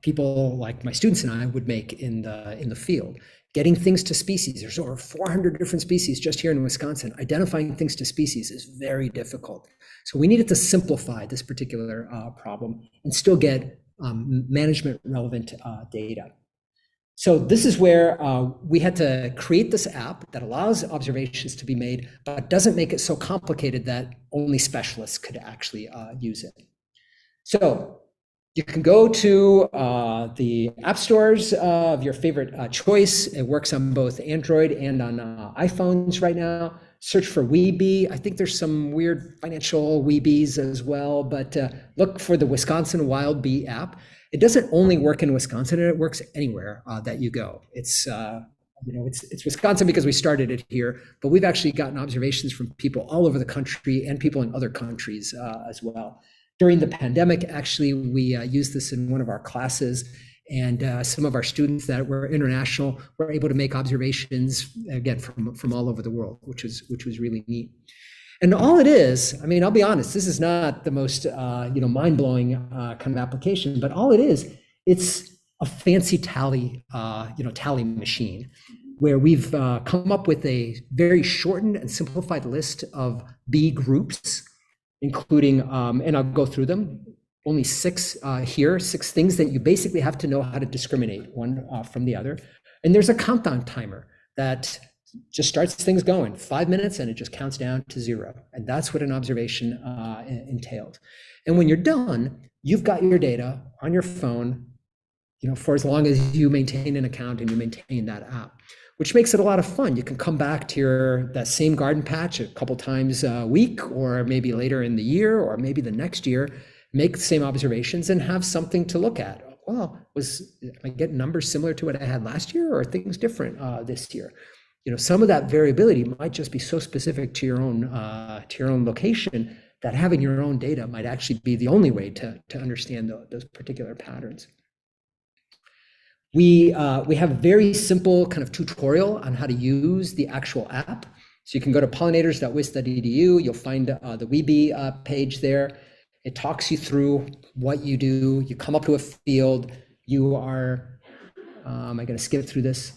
people like my students and I would make in the field. Getting things to species, there's over 400 different species just here in Wisconsin. Identifying things to species is very difficult. So we needed to simplify this particular problem and still get management relevant data. So this is where we had to create this app that allows observations to be made, but doesn't make it so complicated that only specialists could actually use it. So you can go to the app stores of your favorite choice. It works on both Android and on iPhones right now. Search for WiBee. I think there's some weird financial WiBees as well, but look for the Wisconsin WiBee app. It doesn't only work in Wisconsin, it works anywhere that you go. It's it's Wisconsin because we started it here, but we've actually gotten observations from people all over the country and people in other countries as well. During the pandemic, actually, we used this in one of our classes, and some of our students that were international were able to make observations, again, from all over the world, which was really neat. And all it is, I mean, I'll be honest, this is not the most mind-blowing kind of application, but all it is, it's a fancy tally machine where we've come up with a very shortened and simplified list of bee groups, including, and I'll go through them, only six here, 6 things that you basically have to know how to discriminate one from the other. And there's a countdown timer that just starts things going, 5 minutes, and it just counts down to 0. And that's what an observation entails. And when you're done, you've got your data on your phone, for as long as you maintain an account and you maintain that app, which makes it a lot of fun. You can come back to that same garden patch a couple times a week, or maybe later in the year, or maybe the next year, make the same observations and have something to look at. Well, am I getting numbers similar to what I had last year, or are things different this year? Some of that variability might just be so specific to your own location that having your own data might actually be the only way to understand those particular patterns. We have a very simple kind of tutorial on how to use the actual app. So you can go to pollinators.wis.edu. You'll find the WiBee page there. It talks you through what you do. You come up to a field. You are, am I going to skip through this?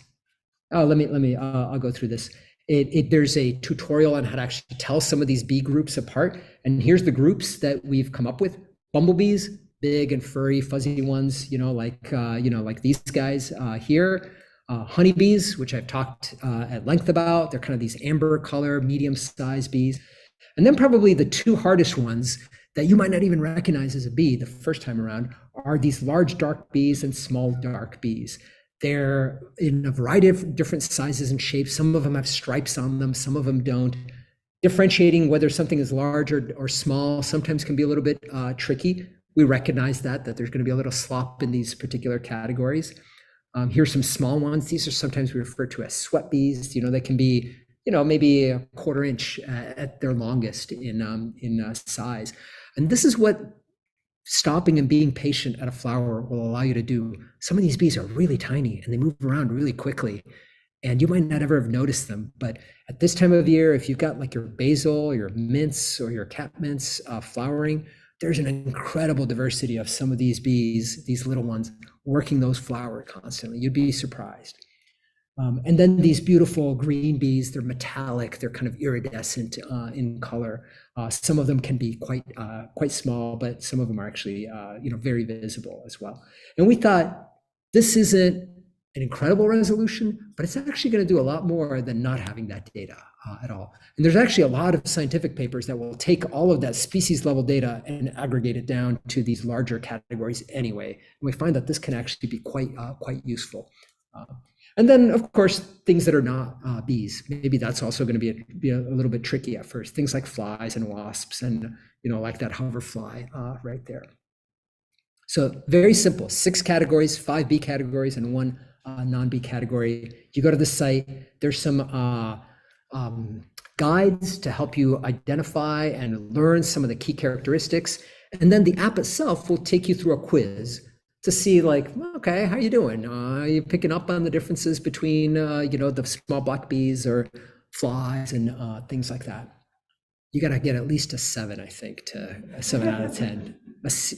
Oh, I'll go through this. There's a tutorial on how to actually tell some of these bee groups apart. And here's the groups that we've come up with. Bumblebees, big and furry, fuzzy ones, like these guys here. Honeybees, which I've talked at length about. They're kind of these amber color, medium-sized bees. And then probably the 2 hardest ones that you might not even recognize as a bee the first time around are these large dark bees and small dark bees. They're in a variety of different sizes and shapes. Some of them have stripes on them, some of them don't. Differentiating whether something is large or small sometimes can be a little bit tricky. We recognize that there's going to be a little slop in these particular categories. Here's some small ones. These are sometimes we refer to as sweat bees. They can be, maybe a 1/4 inch at their longest in size. And this is what stopping and being patient at a flower will allow you to do. Some of these bees are really tiny and they move around really quickly, and you might not ever have noticed them. But at this time of year, if you've got like your basil, your mints, or your catmints flowering, there's an incredible diversity of some of these bees, these little ones, working those flowers constantly. You'd be surprised. And then these beautiful green bees, they're metallic, they're kind of iridescent in color. Some of them can be quite small, but some of them are actually very visible as well. And we thought, this isn't an incredible resolution, but it's actually going to do a lot more than not having that data at all. And there's actually a lot of scientific papers that will take all of that species level data and aggregate it down to these larger categories anyway. And we find that this can actually be quite useful. And then, of course, things that are not bees. Maybe that's also going to be a little bit tricky at first. Things like flies and wasps, and like that hoverfly right there. So very simple. 6 categories, 5 bee categories, and 1 non-bee category. You go to the site. There's some guides to help you identify and learn some of the key characteristics. And then the app itself will take you through a quiz to see like, okay, how you doing? Are you picking up on the differences between, the small black bees or flies and things like that? You got to get at least a 7, I think, to a 7 out of 10.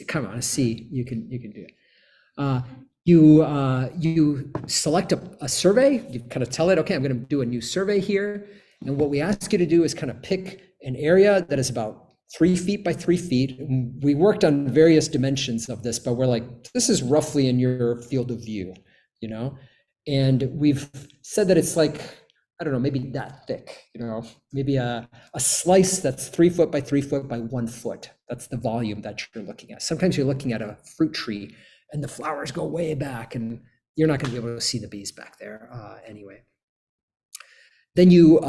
Come on, a C, you can do it. You select a survey, you kind of tell it, okay, I'm going to do a new survey here. And what we ask you to do is kind of pick an area that is about 3 feet by 3 feet. We worked on various dimensions of this, but we're like, this is roughly in your field of view, and we've said that it's like, I don't know, maybe that thick, maybe a slice that's 3 foot by 3 foot by 1 foot. That's the volume that you're looking at. Sometimes you're looking at a fruit tree and the flowers go way back and you're not going to be able to see the bees back there anyway. Then you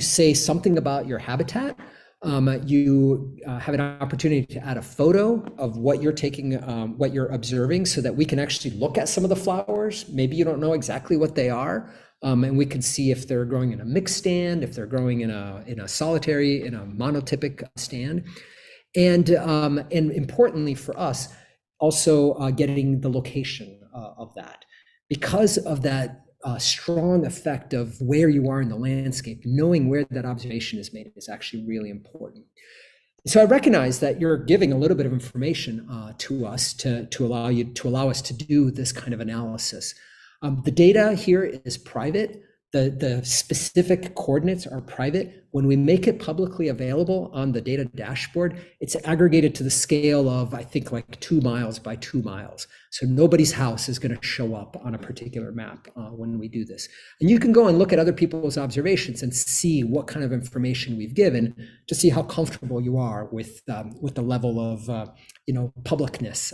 say something about your habitat. You have an opportunity to add a photo of what you're taking, what you're observing, so that we can actually look at some of the flowers. Maybe you don't know exactly what they are, and we can see if they're growing in a mixed stand, if they're growing in a solitary, in a monotypic stand, and importantly for us, also getting the location of that, because of that strong effect of where you are in the landscape. Knowing where that observation is made is actually really important. So I recognize that you're giving a little bit of information to us to allow us to do this kind of analysis. The data here is private. The specific coordinates are private. When we make it publicly available on the data dashboard, it's aggregated to the scale of, I think, like 2 miles by 2 miles. So nobody's house is going to show up on a particular map when we do this. And you can go and look at other people's observations and see what kind of information we've given to see how comfortable you are with the level of publicness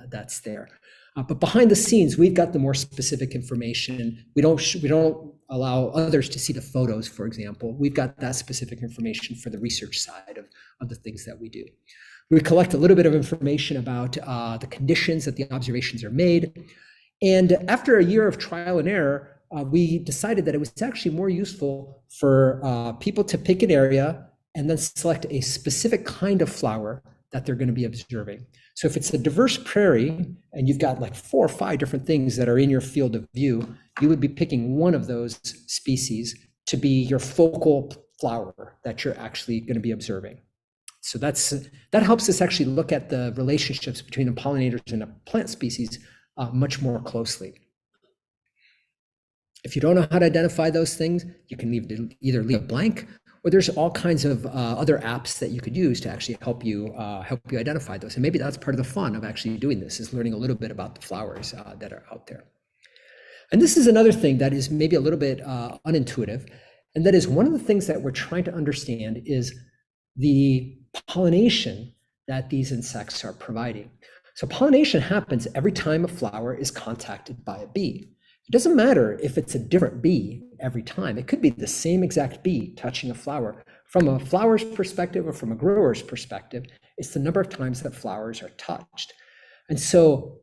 that's there. But behind the scenes, we've got the more specific information. We don't allow others to see the photos, for example. We've got that specific information for the research side of the things that we do. We collect a little bit of information about the conditions that the observations are made. And after a year of trial and error, we decided that it was actually more useful for people to pick an area and then select a specific kind of flower that they're going to be observing. So if it's a diverse prairie and you've got like 4 or 5 different things that are in your field of view, you would be picking one of those species to be your focal flower that you're actually going to be observing. So that helps us actually look at the relationships between the pollinators and a plant species much more closely. If you don't know how to identify those things, you can either leave it blank, or there's all kinds of other apps that you could use to actually help you identify those. And maybe that's part of the fun of actually doing this, is learning a little bit about the flowers that are out there. And this is another thing that is maybe a little bit unintuitive. And that is one of the things that we're trying to understand is the pollination that these insects are providing. So pollination happens every time a flower is contacted by a bee. It doesn't matter if it's a different bee every time. It could be the same exact bee touching a flower. From a flower's perspective or from a grower's perspective, it's the number of times that flowers are touched. And so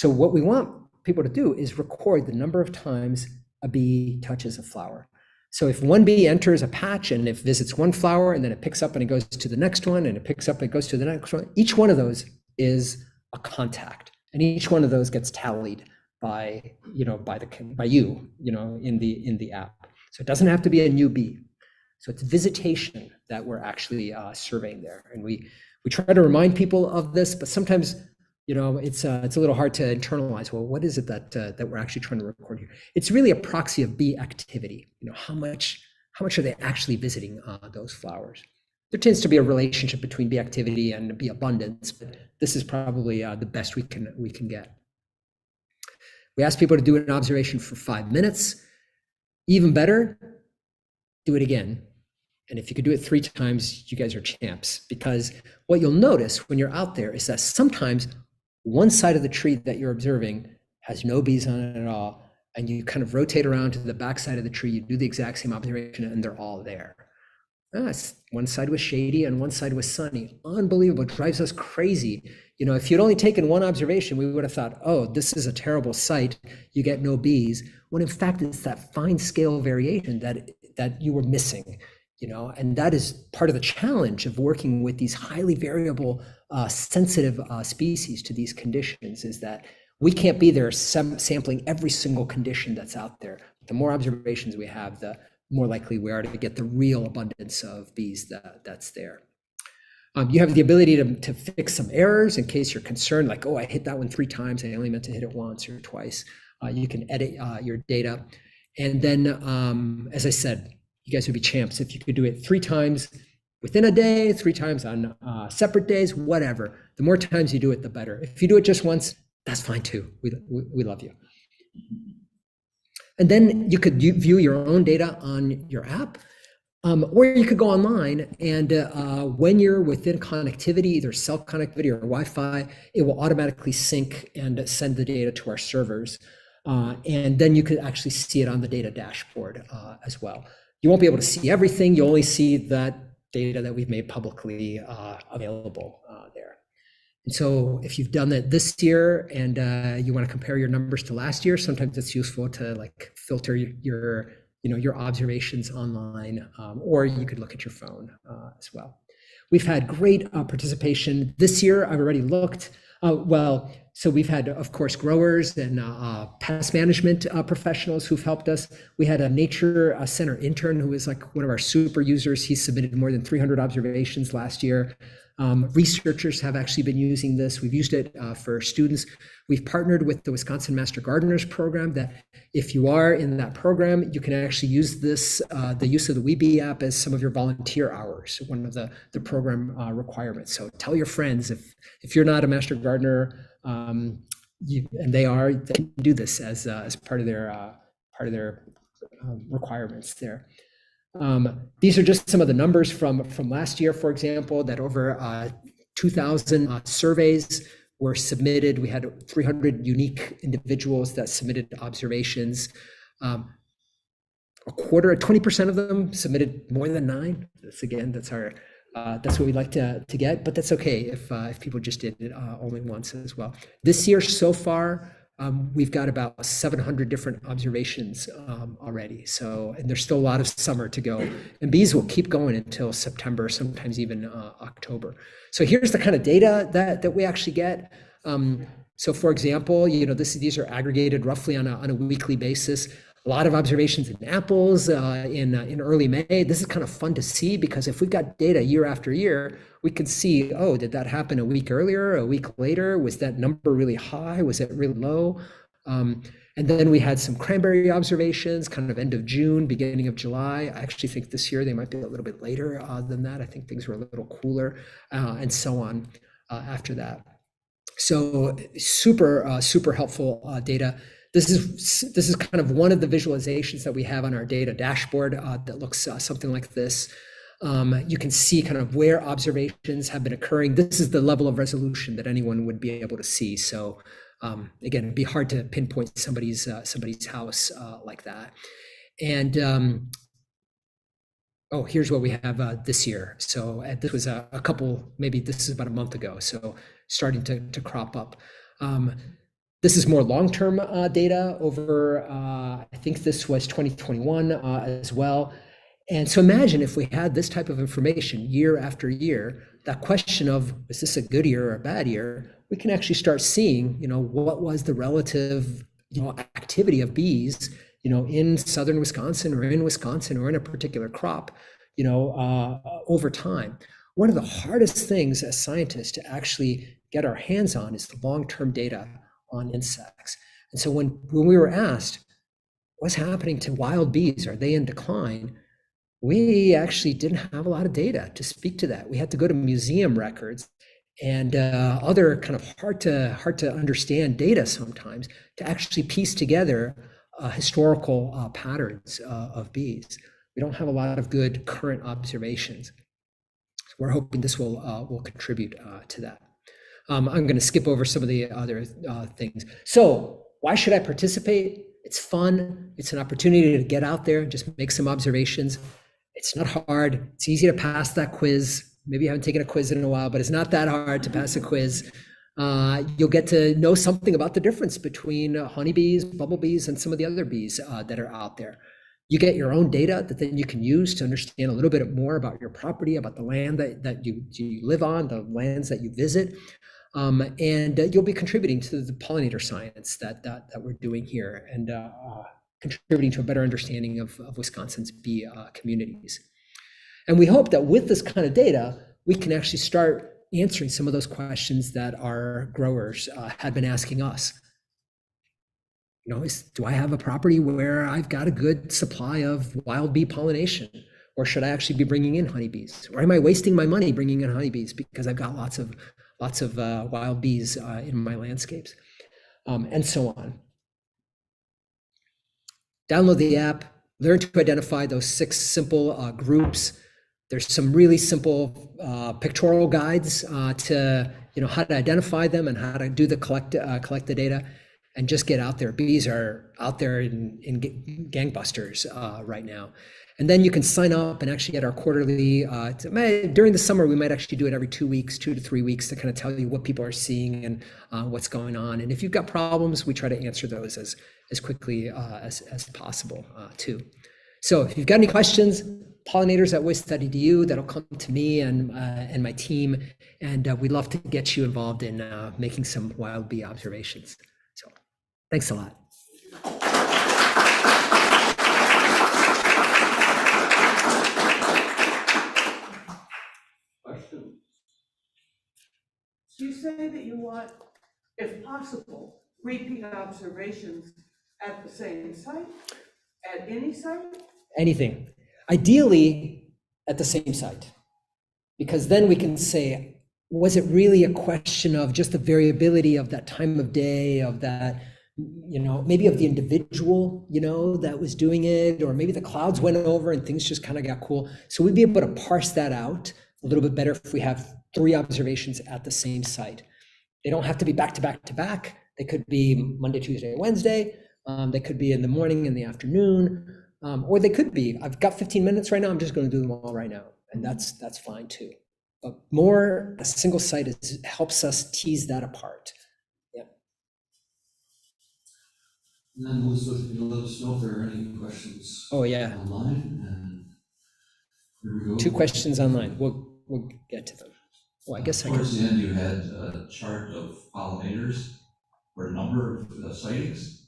what we want people to do is record the number of times a bee touches a flower. So if one bee enters a patch and it visits one flower and then it picks up and it goes to the next one and it picks up and it goes to the next one, each one of those is a contact, and each one of those gets tallied by you in the app. So it doesn't have to be a new bee. So it's visitation that we're actually surveying there, and we try to remind people of this, but sometimes it's a little hard to internalize. Well, what is it that we're actually trying to record here? It's really a proxy of bee activity. How much are they actually visiting those flowers? There tends to be a relationship between bee activity and bee abundance, but this is probably the best we can get. We ask people to do an observation for 5 minutes. Even better, do it again. And if you could do it 3 times, you guys are champs, because what you'll notice when you're out there is that sometimes one side of the tree that you're observing has no bees on it at all, and you kind of rotate around to the back side of the tree, you do the exact same observation, and they're all there. One side was shady and one side was sunny. Unbelievable. It drives us crazy. If you'd only taken one observation, we would have thought, oh, this is a terrible sight. You get no bees. When in fact, it's that fine scale variation that you were missing. and that is part of the challenge of working with these highly variable, sensitive species to these conditions, is that we can't be there sampling every single condition that's out there. The more observations we have, the more likely we are to get the real abundance of bees that's there. You have the ability to fix some errors in case you're concerned, like, oh, I hit that one 3 times, I only meant to hit it once or twice. You can edit your data. And then, as I said, you guys would be champs if you could do it 3 times within a day, 3 times on separate days, whatever. The more times you do it, the better. If you do it just once, that's fine too. We love you. And then you could view your own data on your app, or you could go online, and when you're within connectivity, either cell connectivity or Wi-Fi, it will automatically sync and send the data to our servers. And then you could actually see it on the data dashboard as well. You won't be able to see everything. You only see that data that we've made publicly available there. And so if you've done that this year and you want to compare your numbers to last year, sometimes it's useful to like filter your observations online, or you could look at your phone as well. We've had great participation this year. I've already looked. So we've had, of course, growers and pest management professionals who've helped us. We had a nature center intern who was like one of our super users. He submitted more than 300 observations last year. Researchers have actually been using this. We've used it for students. We've partnered with the Wisconsin Master Gardeners program, that if you are in that program, you can actually use this, the use of the WiBee app, as some of your volunteer hours, one of the program requirements. So tell your friends, if you're not a Master Gardener, and they can do this as part of their requirements there. These are just some of the numbers from last year, for example, that over 2,000 surveys were submitted. We had 300 unique individuals that submitted observations. A quarter, 20% of them submitted more than 9. That's what we like to get, but that's okay if people just did it only once as well. This year so far, we've got about 700 different observations already. So, and there's still a lot of summer to go, and bees will keep going until September, sometimes even October. So here's the kind of data that we actually get. So for example, these are aggregated roughly on a weekly basis. A lot of observations in apples in early May. This is kind of fun to see, because if we've got data year after year, we can see, oh, did that happen a week earlier, a week later? Was that number really high? Was it really low? And then we had some cranberry observations, kind of end of June, beginning of July. I actually think this year they might be a little bit later than that. I think things were a little cooler, and so on after that. So super helpful data. This is kind of one of the visualizations that we have on our data dashboard that looks something like this. You can see kind of where observations have been occurring. This is the level of resolution that anyone would be able to see. So again, it'd be hard to pinpoint somebody's house like that. And here's what we have this year. So this was a couple, maybe this is about a month ago. So starting to crop up. This is more long-term data over, I think this was 2021 as well. And so imagine if we had this type of information year after year, that question of, is this a good year or a bad year? We can actually start seeing, what was the relative, activity of bees, in southern Wisconsin or in a particular crop, over time. One of the hardest things as scientists to actually get our hands on is the long-term data on insects. And so when we were asked, what's happening to wild bees? Are they in decline? We actually didn't have a lot of data to speak to that. We had to go to museum records and other kind of hard to understand data sometimes to actually piece together historical patterns of bees. We don't have a lot of good current observations. So we're hoping this will contribute to that. I'm going to skip over some of the other things. So why should I participate? It's fun. It's an opportunity to get out there and just make some observations. It's not hard. It's easy to pass that quiz. Maybe you haven't taken a quiz in a while, but it's not that hard to pass a quiz. You'll get to know something about the difference between honeybees, bumblebees, and some of the other bees that are out there. You get your own data that then you can use to understand a little bit more about your property, about the land that you live on, the lands that you visit. And you'll be contributing to the pollinator science that we're doing here, and contributing to a better understanding of Wisconsin's bee communities. And we hope that with this kind of data, we can actually start answering some of those questions that our growers had been asking us. You know, do I have a property where I've got a good supply of wild bee pollination? Or should I actually be bringing in honeybees? Or am I wasting my money bringing in honeybees because I've got lots of wild bees in my landscapes, and so on. Download the app, learn to identify those 6 simple groups. There's some really simple pictorial guides to how to identify them and how to do the collect the data, and just get out there. Bees are out there in gangbusters right now. And then you can sign up and actually get our quarterly, during the summer, we might actually do it every 2 weeks, 2 to 3 weeks, to kind of tell you what people are seeing and what's going on. And if you've got problems, we try to answer those as quickly as possible too. So if you've got any questions, pollinators at WIS.edu, that'll come to me and my team. And we'd love to get you involved in making some wild bee observations. So thanks a lot.
So you say that you want, if possible, repeat observations at the same site, at any site?
Anything. Ideally, at the same site. Because then we can say, was it really a question of just the variability of that time of day, of that, maybe of the individual, that was doing it, or maybe the clouds went over and things just kind of got cool. So we'd be able to parse that out a little bit better if we have 3 observations at the same site. They don't have to be back to back to back. They could be Monday, Tuesday, Wednesday. They could be in the morning and the afternoon, or they could be, I've got 15 minutes right now, I'm just going to do them all right now. And that's fine too. But more, a single site helps us tease that apart. Yeah.
And then Elizabeth, can you let us know if there are any questions online? And here we go.
2 questions online. We'll get to them. Well, I guess
towards the end, you had a chart of pollinators or a number of sightings.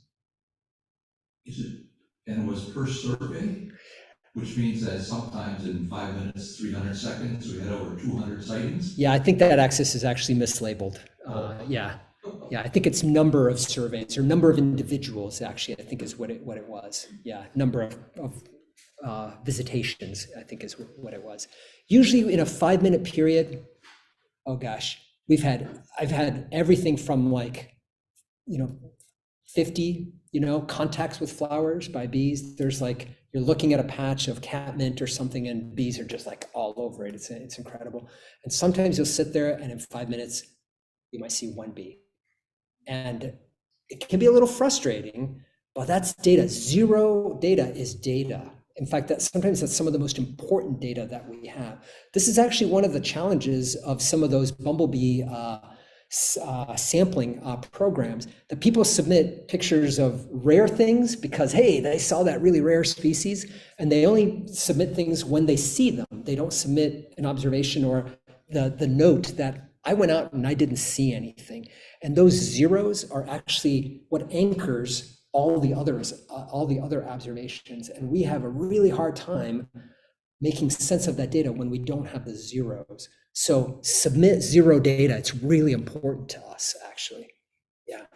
And it was per survey, which means that sometimes in 5 minutes, 300 seconds, we had over 200 sightings.
Yeah, I think that axis is actually mislabeled. Yeah, I think it's number of surveys or number of individuals. Actually, I think is what it was. Yeah, number of visitations, I think is what it was. Usually in a 5-minute period. Oh gosh, I've had everything from 50, contacts with flowers by bees. There's you're looking at a patch of catmint or something and bees are just all over it. It's incredible. And sometimes you'll sit there and in 5 minutes, you might see 1 bee. And it can be a little frustrating, but that's data. 0 data is data. In fact, sometimes that's some of the most important data that we have. This is actually one of the challenges of some of those bumblebee sampling programs, that people submit pictures of rare things because, hey, they saw that really rare species, and they only submit things when they see them. They don't submit an observation or the note that I went out and I didn't see anything. And those zeros are actually what anchors all the other observations. And we have a really hard time making sense of that data when we don't have the zeros. So submit 0 data. It's really important to us, actually. Yeah.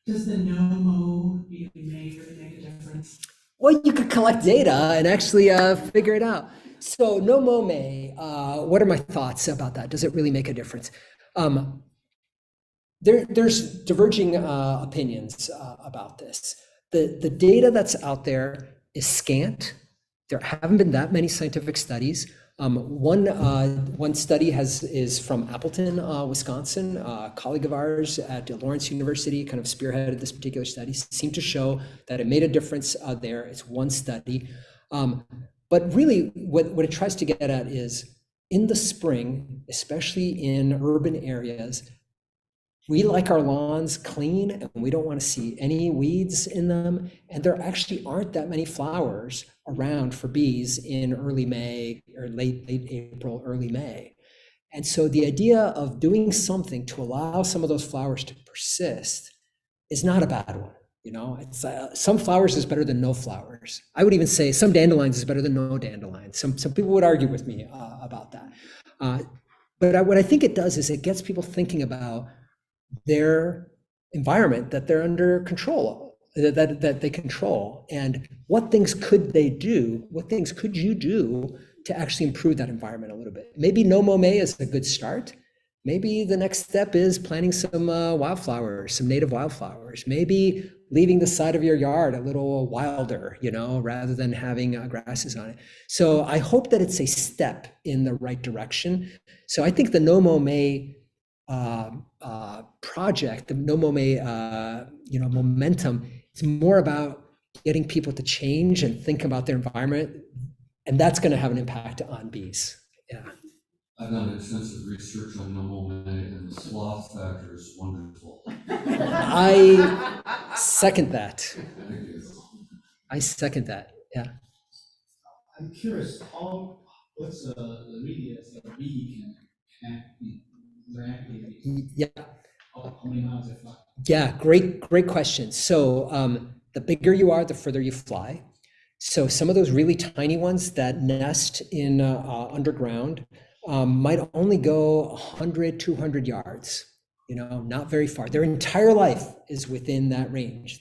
Does the no-mo really make a difference?
Well, you could collect data and actually figure it out. So no mow what are my thoughts about that? Does it really make a difference? There's diverging opinions about this. The data that's out there is scant. There haven't been that many scientific studies. One study is from Appleton, Wisconsin. A colleague of ours at Lawrence University kind of spearheaded this particular study, seemed to show that it made a difference there. It's one study. But really what it tries to get at is in the spring, especially in urban areas, We like our lawns clean and we don't want to see any weeds in them. And there actually aren't that many flowers around for bees in early May or late April, early May. And so the idea of doing something to allow some of those flowers to persist is not a bad one. You know, it's some flowers is better than no flowers. I would even say some dandelions is better than no dandelions. Some people would argue with me about that. But what I think it does is it gets people thinking about their environment that they're under control of, that they control, and what things could they do? What things could you do to actually improve that environment a little bit? Maybe no mow May is a good start. Maybe the next step is planting some wildflowers, some native wildflowers. Maybe leaving the side of your yard a little wilder, you know, rather than having grasses on it. So I hope that it's a step in the right direction. So I think the No Mow May project, the No Mow May, momentum, it's more about getting people to change and think about their environment, and that's going to have an impact on bees. Yeah.
I've done extensive research on normal May, and the sloth factor is wonderful.
I second that.
Thank you.
I second that. Yeah.
I'm curious, what's the radius that a bee can act in their activity?
Yeah.
How many miles they fly?
Yeah. Great question. So the bigger you are, the further you fly. So some of those really tiny ones that nest in underground might only go 100, 200 yards, you know, not very far. Their entire life is within that range.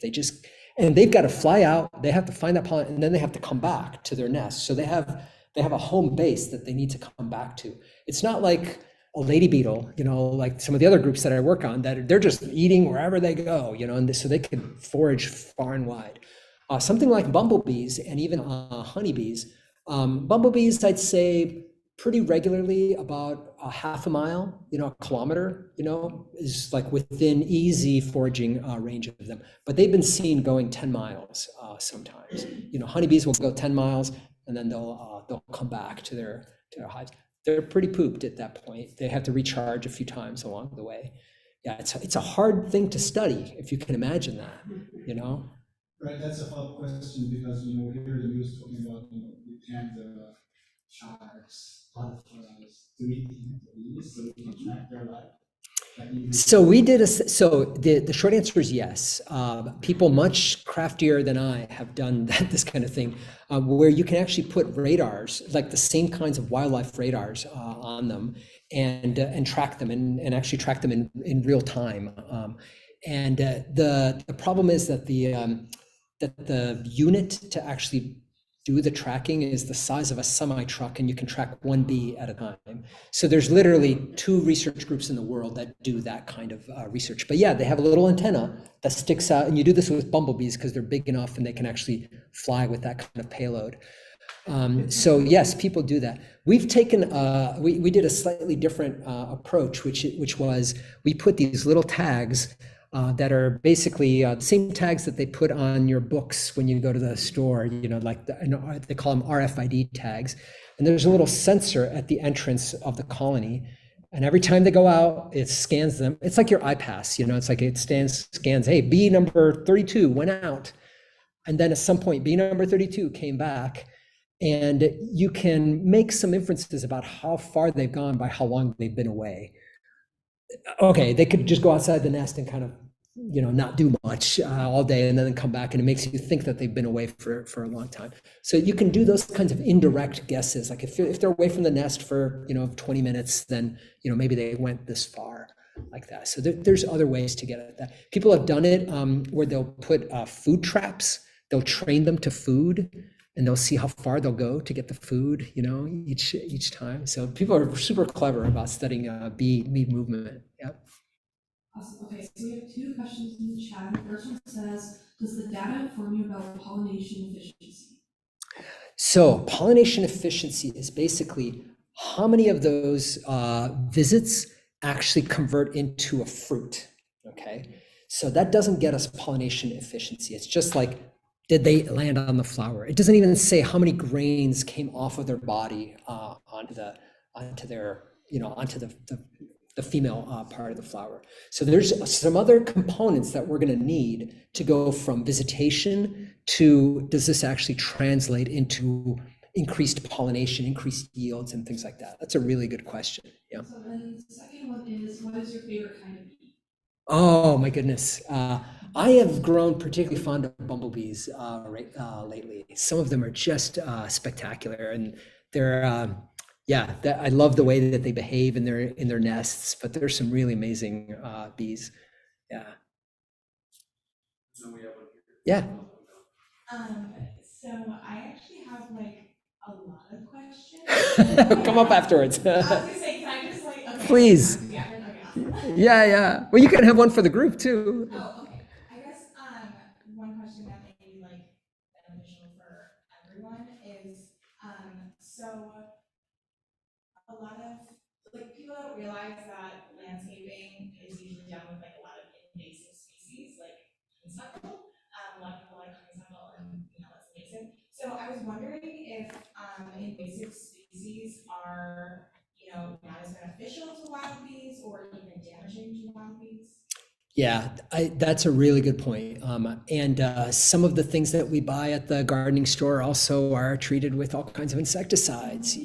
And they've got to fly out, they have to find that pollen, and then they have to come back to their nest. So they have a home base that they need to come back to. It's not like a lady beetle, you know, like some of the other groups that I work on, that they're just eating wherever they go, you know, and so they can forage far and wide. Something like bumblebees and even honeybees. Bumblebees, I'd say pretty regularly about a half a mile, you know, a kilometer, you know, is like within easy foraging range of them. But they've been seen going 10 miles sometimes. You know, honeybees will go 10 miles and then they'll come back to their hives. They're pretty pooped at that point. They have to recharge a few times along the way. Yeah, it's a hard thing to study, if you can imagine that, you know.
Right, that's a follow-up question, because, you know, we hear the news talking about, you know, we can the sharks, butterflies, do we think the bees, so we can track their life?
So the short answer is yes. People much craftier than I have done this kind of thing, where you can actually put radars, like the same kinds of wildlife radars on them, and track them, and actually track them in real time. And the problem is that the unit to actually do the tracking is the size of a semi-truck, and you can track one bee at a time. So there's literally 2 research groups in the world that do that kind of research. But yeah, they have a little antenna that sticks out, and you do this with bumblebees because they're big enough and they can actually fly with that kind of payload. So yes, people do that. We've taken, we did a slightly different approach, which was we put these little tags that are basically the same tags that they put on your books when you go to the store, you know, like they call them RFID tags. And there's a little sensor at the entrance of the colony. And every time they go out, it scans them. It's like your iPass, you know, it's like it scans, hey, bee number 32 went out. And then at some point, bee number 32 came back. And you can make some inferences about how far they've gone by how long they've been away. Okay, they could just go outside the nest and kind of, you know, not do much all day and then come back, and it makes you think that they've been away for a long time. So you can do those kinds of indirect guesses. Like if they're away from the nest for, you know, 20 minutes, then, you know, maybe they went this far, like that. So there's other ways to get at that. People have done it where they'll put food traps. They'll train them to food, and they'll see how far they'll go to get the food, you know, each time. So people are super clever about studying bee movement. Yeah.
Awesome. Okay, so we have 2 questions in the chat. The first one says, does the data inform you about pollination efficiency?
So pollination efficiency is basically how many of those visits actually convert into a fruit, okay? So that doesn't get us pollination efficiency. It's just like, did they land on the flower? It doesn't even say how many grains came off of their body onto the the female part of the flower. So there's some other components that we're going to need to go from visitation to, does this actually translate into increased pollination, increased yields, and things like that? That's a really good question. Yeah.
So then the second one is, what is your favorite kind of bee?
Oh my goodness. I have grown particularly fond of bumblebees lately. Some of them are just spectacular, and they're I love the way that they behave in their nests. But there's some really amazing bees. Yeah. Yeah.
So I actually have like a lot of questions.
Come up afterwards.
I was gonna say, can I just like, okay.
Please.
Yeah, okay.
Yeah. Well, you can have one for the group too.
Oh, okay. I guess, one question that may be like beneficial for everyone is, so a lot of, like, people don't realize that landscaping is usually done with like a lot of invasive species, like honeysuckle. A lot of people like honeysuckle and, that's invasive. So I was wondering if, invasive species are, not as beneficial to wild bees or even damaging to wild bees?
Yeah, that's a really good point. And some of the things that we buy at the gardening store also are treated with all kinds of insecticides.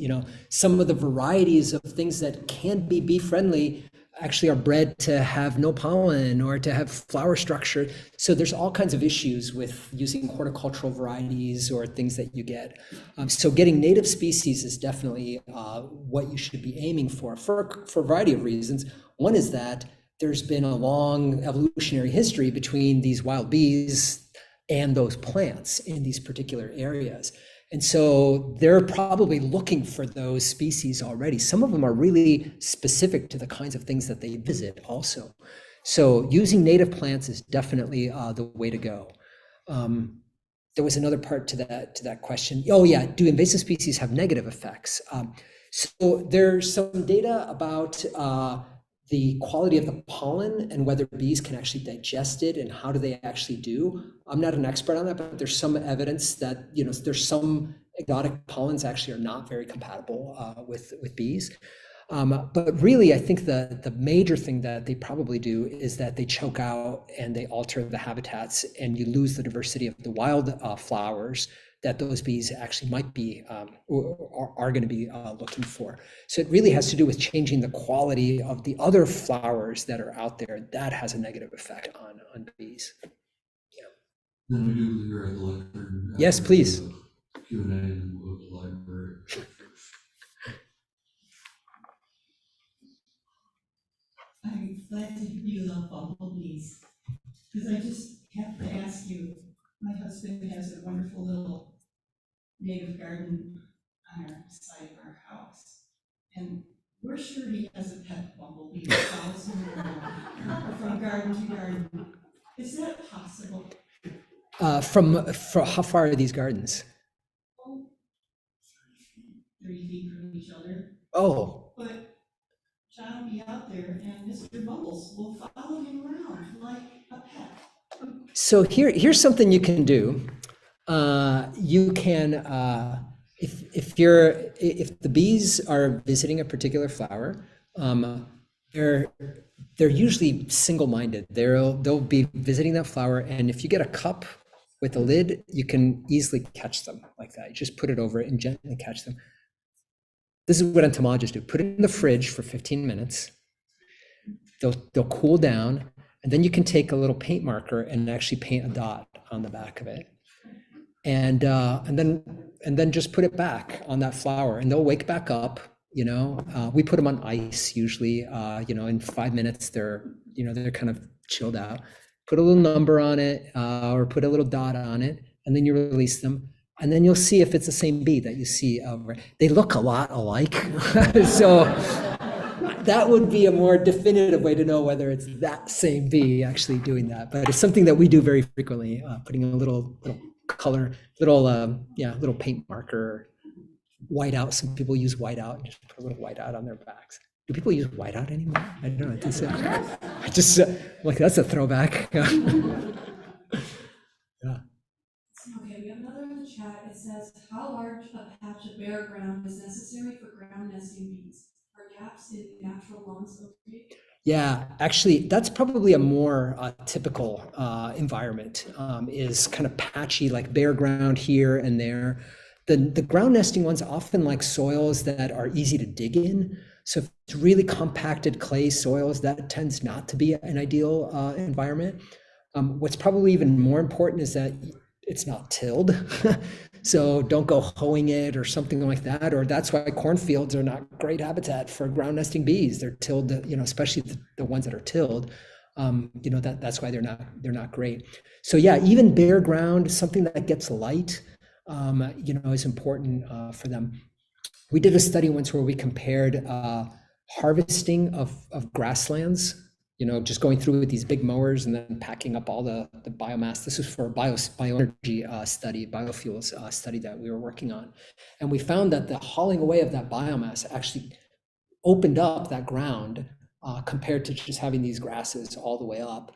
Some of the varieties of things that can be bee friendly actually are bred to have no pollen or to have flower structure. So there's all kinds of issues with using horticultural varieties or things that you get. So getting native species is definitely what you should be aiming for a variety of reasons. One is that there's been a long evolutionary history between these wild bees and those plants in these particular areas. And so they're probably looking for those species already. Some of them are really specific to the kinds of things that they visit also. So using native plants is definitely the way to go. There was another part to that question. Oh yeah, do invasive species have negative effects? So there's some data about the quality of the pollen and whether bees can actually digest it and how do they actually do. I'm not an expert on that, but there's some evidence that, there's some exotic pollens actually are not very compatible with bees. But really, I think the major thing that they probably do is that they choke out and they alter the habitats and you lose the diversity of the wild flowers that those bees actually might be or are going to be looking for. So it really has to do with changing the quality of the other flowers that are out there. That has a negative effect on bees. Yeah.
Then we do here at the lectern.
Yes, please.
Q&A and we'll go to the library.
I'm glad to hear you love bumblebees, because I just have to ask you, my husband has a wonderful little native garden on our side of our house, and we're sure he has a pet bumblebee that follows him around from garden to garden. Is that possible?
For how far are these gardens?
Oh, 30 feet from each other.
Oh,
But John will be out there and Mr. Bumbles will follow him around like a pet.
so here's something you can do. You can, if the bees are visiting a particular flower, they're usually single-minded. They'll be visiting that flower, and if you get a cup with a lid, you can easily catch them like that. You just put it over it and gently catch them. This is what entomologists do. Put it in the fridge for 15 minutes. They'll cool down, and then you can take a little paint marker and actually paint a dot on the back of it. And then just put it back on that flower, and they'll wake back up. We put them on ice usually. In 5 minutes they're kind of chilled out. Put a little number on it, or put a little dot on it, and then you release them. And then you'll see if it's the same bee that you see over. They look a lot alike, so that would be a more definitive way to know whether it's that same bee actually doing that. But it's something that we do very frequently, putting a little color, little paint marker, whiteout. Some people use whiteout and just put a little whiteout on their backs. Do people use whiteout anymore? I don't know. I just like, that's a throwback. Yeah.
Okay, we have another in the chat. It says, how large a patch of bare ground is necessary for ground nesting bees? Are gaps in natural lawns okay?
Yeah, actually, that's probably a more typical environment, is kind of patchy, like bare ground here and there. The ground nesting ones often like soils that are easy to dig in. So if it's really compacted clay soils, that tends not to be an ideal environment. What's probably even more important is that it's not tilled. So don't go hoeing it or something like that, or that's why cornfields are not great habitat for ground nesting bees. They're tilled, especially the ones that are tilled. That's why they're not great. So yeah, even bare ground, something that gets light, is important for them. We did a study once where we compared harvesting of grasslands, just going through with these big mowers and then packing up all the biomass. This was for a bioenergy study, biofuels study that we were working on. And we found that the hauling away of that biomass actually opened up that ground compared to just having these grasses all the way up.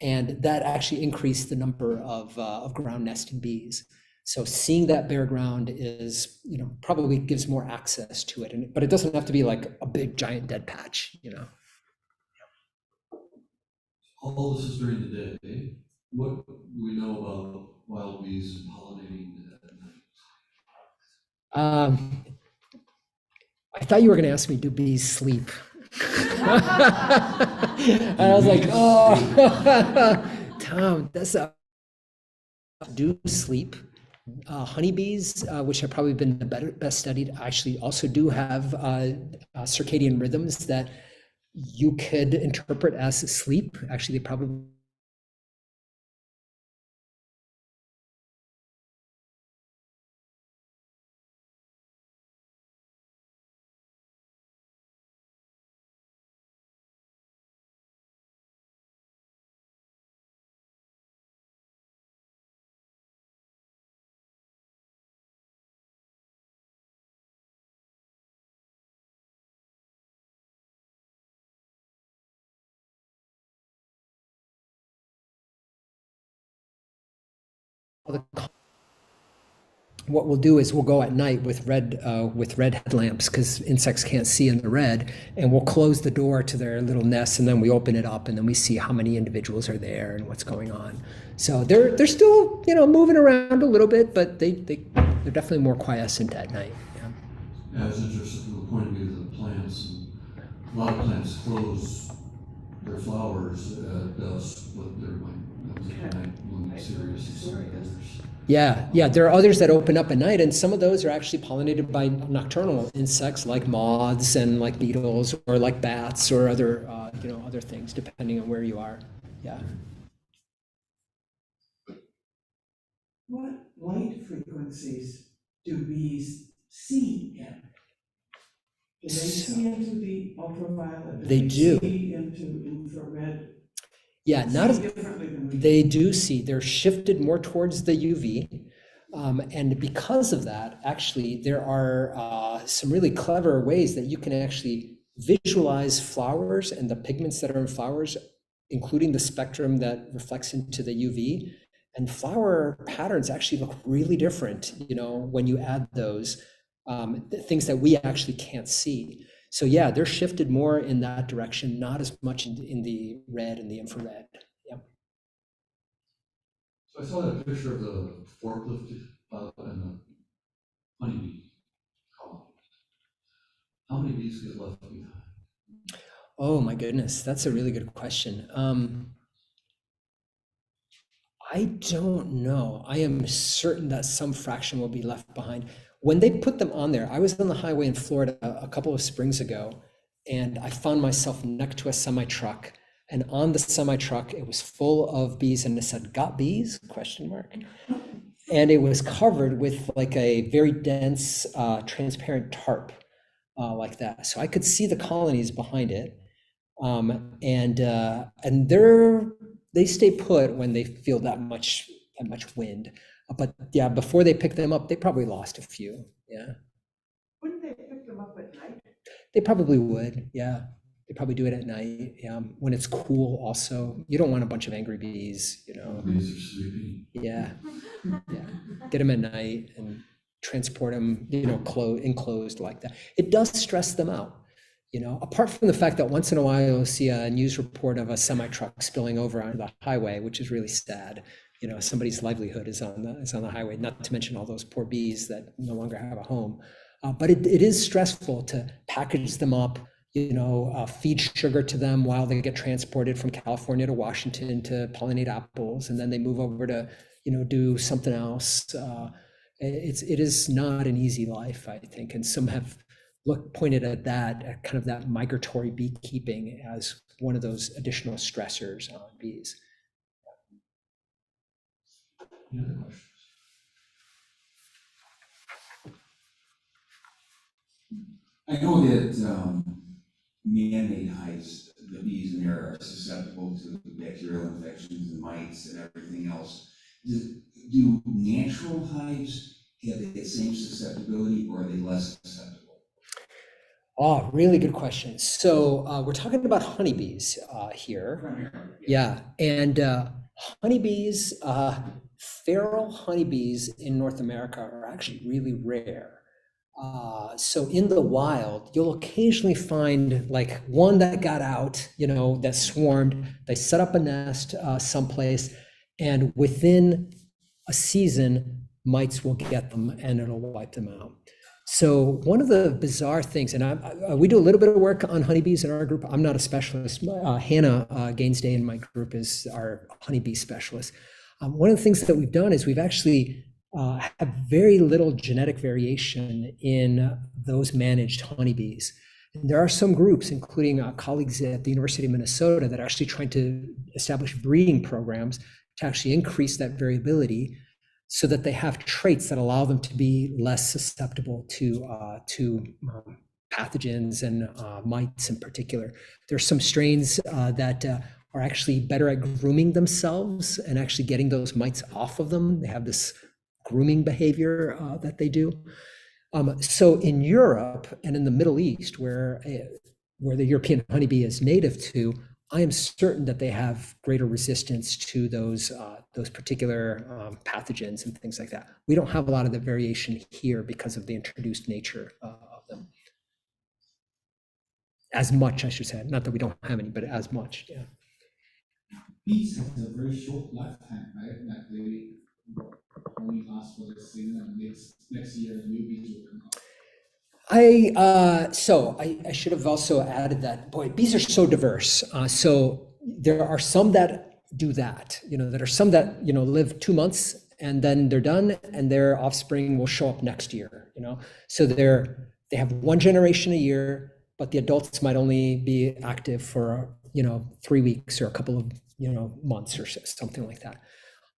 And that actually increased the number of ground nesting bees. So seeing that bare ground is, probably gives more access to it. But it doesn't have to be like a big giant dead patch,
All this is during the day. What do we know about wild bees and pollinating at night?
I thought you were going to ask me, do bees sleep? And I was like, oh, Tom, do sleep. Honeybees, which have probably been the best studied, actually also do have circadian rhythms that you could interpret as sleep. Actually, they probably what we'll do is we'll go at night with red headlamps because insects can't see in the red, and we'll close the door to their little nests, and then we open it up, and then we see how many individuals are there and what's going on. So they're still moving around a little bit, but they're definitely more quiescent at night.
Yeah, I was interested from the point of view of the plants. And a lot of plants close their flowers at dusk, but there might night blooming cereus and some others.
Yeah, there are others that open up at night, and some of those are actually pollinated by nocturnal insects like moths and like beetles or like bats or other other things, depending on where you are. Yeah.
What light frequencies do bees see in? Do they see into the ultraviolet?
They do.
See into infrared?
Yeah, not as
Differently than we
they do see. They're shifted more towards the UV. And because of that, actually, there are some really clever ways that you can actually visualize flowers and the pigments that are in flowers, including the spectrum that reflects into the UV. And flower patterns actually look really different, when you add those things that we actually can't see. So yeah, they're shifted more in that direction, not as much in the red and the infrared. Yeah.
So I saw that picture of the forklift and the honeybee colony. How many bees get left behind?
Oh my goodness, that's a really good question. I don't know. I am certain that some fraction will be left behind. When they put them on there, I was on the highway in Florida a couple of springs ago, and I found myself next to a semi-truck. And on the semi-truck, it was full of bees, and it said, "Got bees?" ? And it was covered with like a very dense, transparent tarp like that. So I could see the colonies behind it. And they stay put when they feel that much wind. But yeah, before they pick them up, they probably lost a few. Yeah,
Wouldn't they pick them up at night?
they probably would. Yeah, they probably do it at night. Yeah, when it's cool. Also, you don't want a bunch of angry bees.
Bees are sleeping.
Yeah. Get them at night and transport them, enclosed like that. It does stress them out. You know, apart from the fact that once in a while you'll see a news report of a semi truck spilling over onto the highway, which is really sad. You know, somebody's livelihood is on the highway. Not to mention all those poor bees that no longer have a home. But it is stressful to package them up, you know, feed sugar to them while they get transported from California to Washington to pollinate apples, and then they move over to, you know, do something else. It is not an easy life, I think, and some have pointed at that, at kind of that migratory beekeeping as one of those additional stressors on bees.
Any other questions?
I know that man-made hives, the bees in there are susceptible to bacterial infections and mites and everything else. Do natural hives have that same susceptibility, or are they less susceptible?
Oh, really good question. So we're talking about honeybees here.
Primarily,
Yeah, and honeybees, feral honeybees in North America are actually really rare. So in the wild, you'll occasionally find like one that got out, you know, that swarmed. They set up a nest someplace, and within a season, mites will get them and it'll wipe them out. So one of the bizarre things, and we do a little bit of work on honeybees in our group. I'm not a specialist. Hannah Gainsday in my group is our honeybee specialist. One of the things that we've done is we've actually have very little genetic variation in those managed honeybees. And there are some groups, including colleagues at the University of Minnesota, that are actually trying to establish breeding programs to actually increase that variability so that they have traits that allow them to be less susceptible to pathogens and mites in particular. There are some strains that are actually better at grooming themselves and actually getting those mites off of them. They have this grooming behavior that they do. So in Europe and in the Middle East, where the European honeybee is native to, I am certain that they have greater resistance to those particular pathogens and things like that. We don't have a lot of the variation here because of the introduced nature of them. As much, I should say. Not that we don't have any, but as much, yeah.
Bees have a very short lifetime, right? That they only last for the season, and next year new bees will come out.
I should have also added that, boy, bees are so diverse. So there are some that do that, you know, live 2 months and then they're done and their offspring will show up next year, you know. So they have one generation a year, but the adults might only be active for, 3 weeks or a couple of, months or something like that.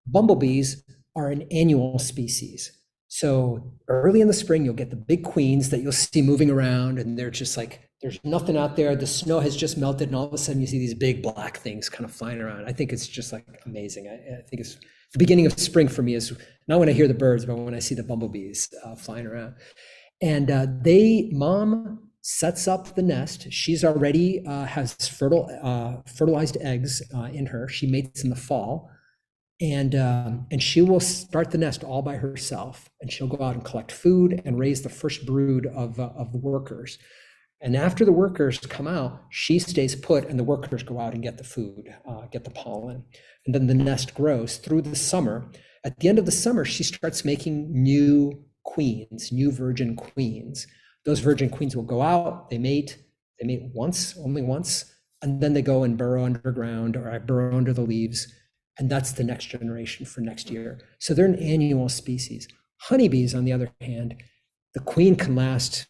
Bumblebees are an annual species. So early in the spring, you'll get the big queens that you'll see moving around, and they're just like, there's nothing out there. The snow has just melted, and all of a sudden you see these big black things kind of flying around. I think it's just like amazing. I think it's the beginning of spring for me is not when I hear the birds, but when I see the bumblebees flying around. And mom sets up the nest. She's already has fertilized eggs in her. She mates in the fall. And she will start the nest all by herself, and she'll go out and collect food and raise the first brood of the workers. And after the workers come out, she stays put, and the workers go out and get the food, get the pollen. And then the nest grows through the summer. At the end of the summer, she starts making new queens, new virgin queens. Those virgin queens will go out, they mate once, only once, and then they go and burrow underground or burrow under the leaves. And that's the next generation for next year. So they're an annual species. Honeybees, on the other hand, the queen can last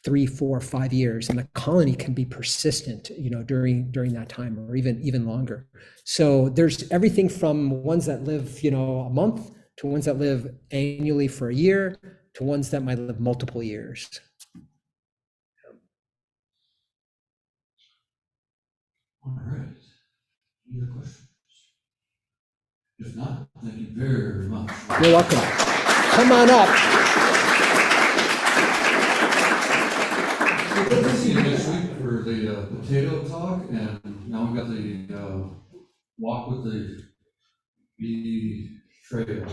3, 4, 5 years, and the colony can be persistent, during that time, or even longer. So there's everything from ones that live, a month, to ones that live annually for a year, to ones that might live multiple years.
All right. Any other questions? If not, thank you very much.
You're welcome. Come on up.
We'll see you next week for the potato talk, and now we've got the walk with the bee trail.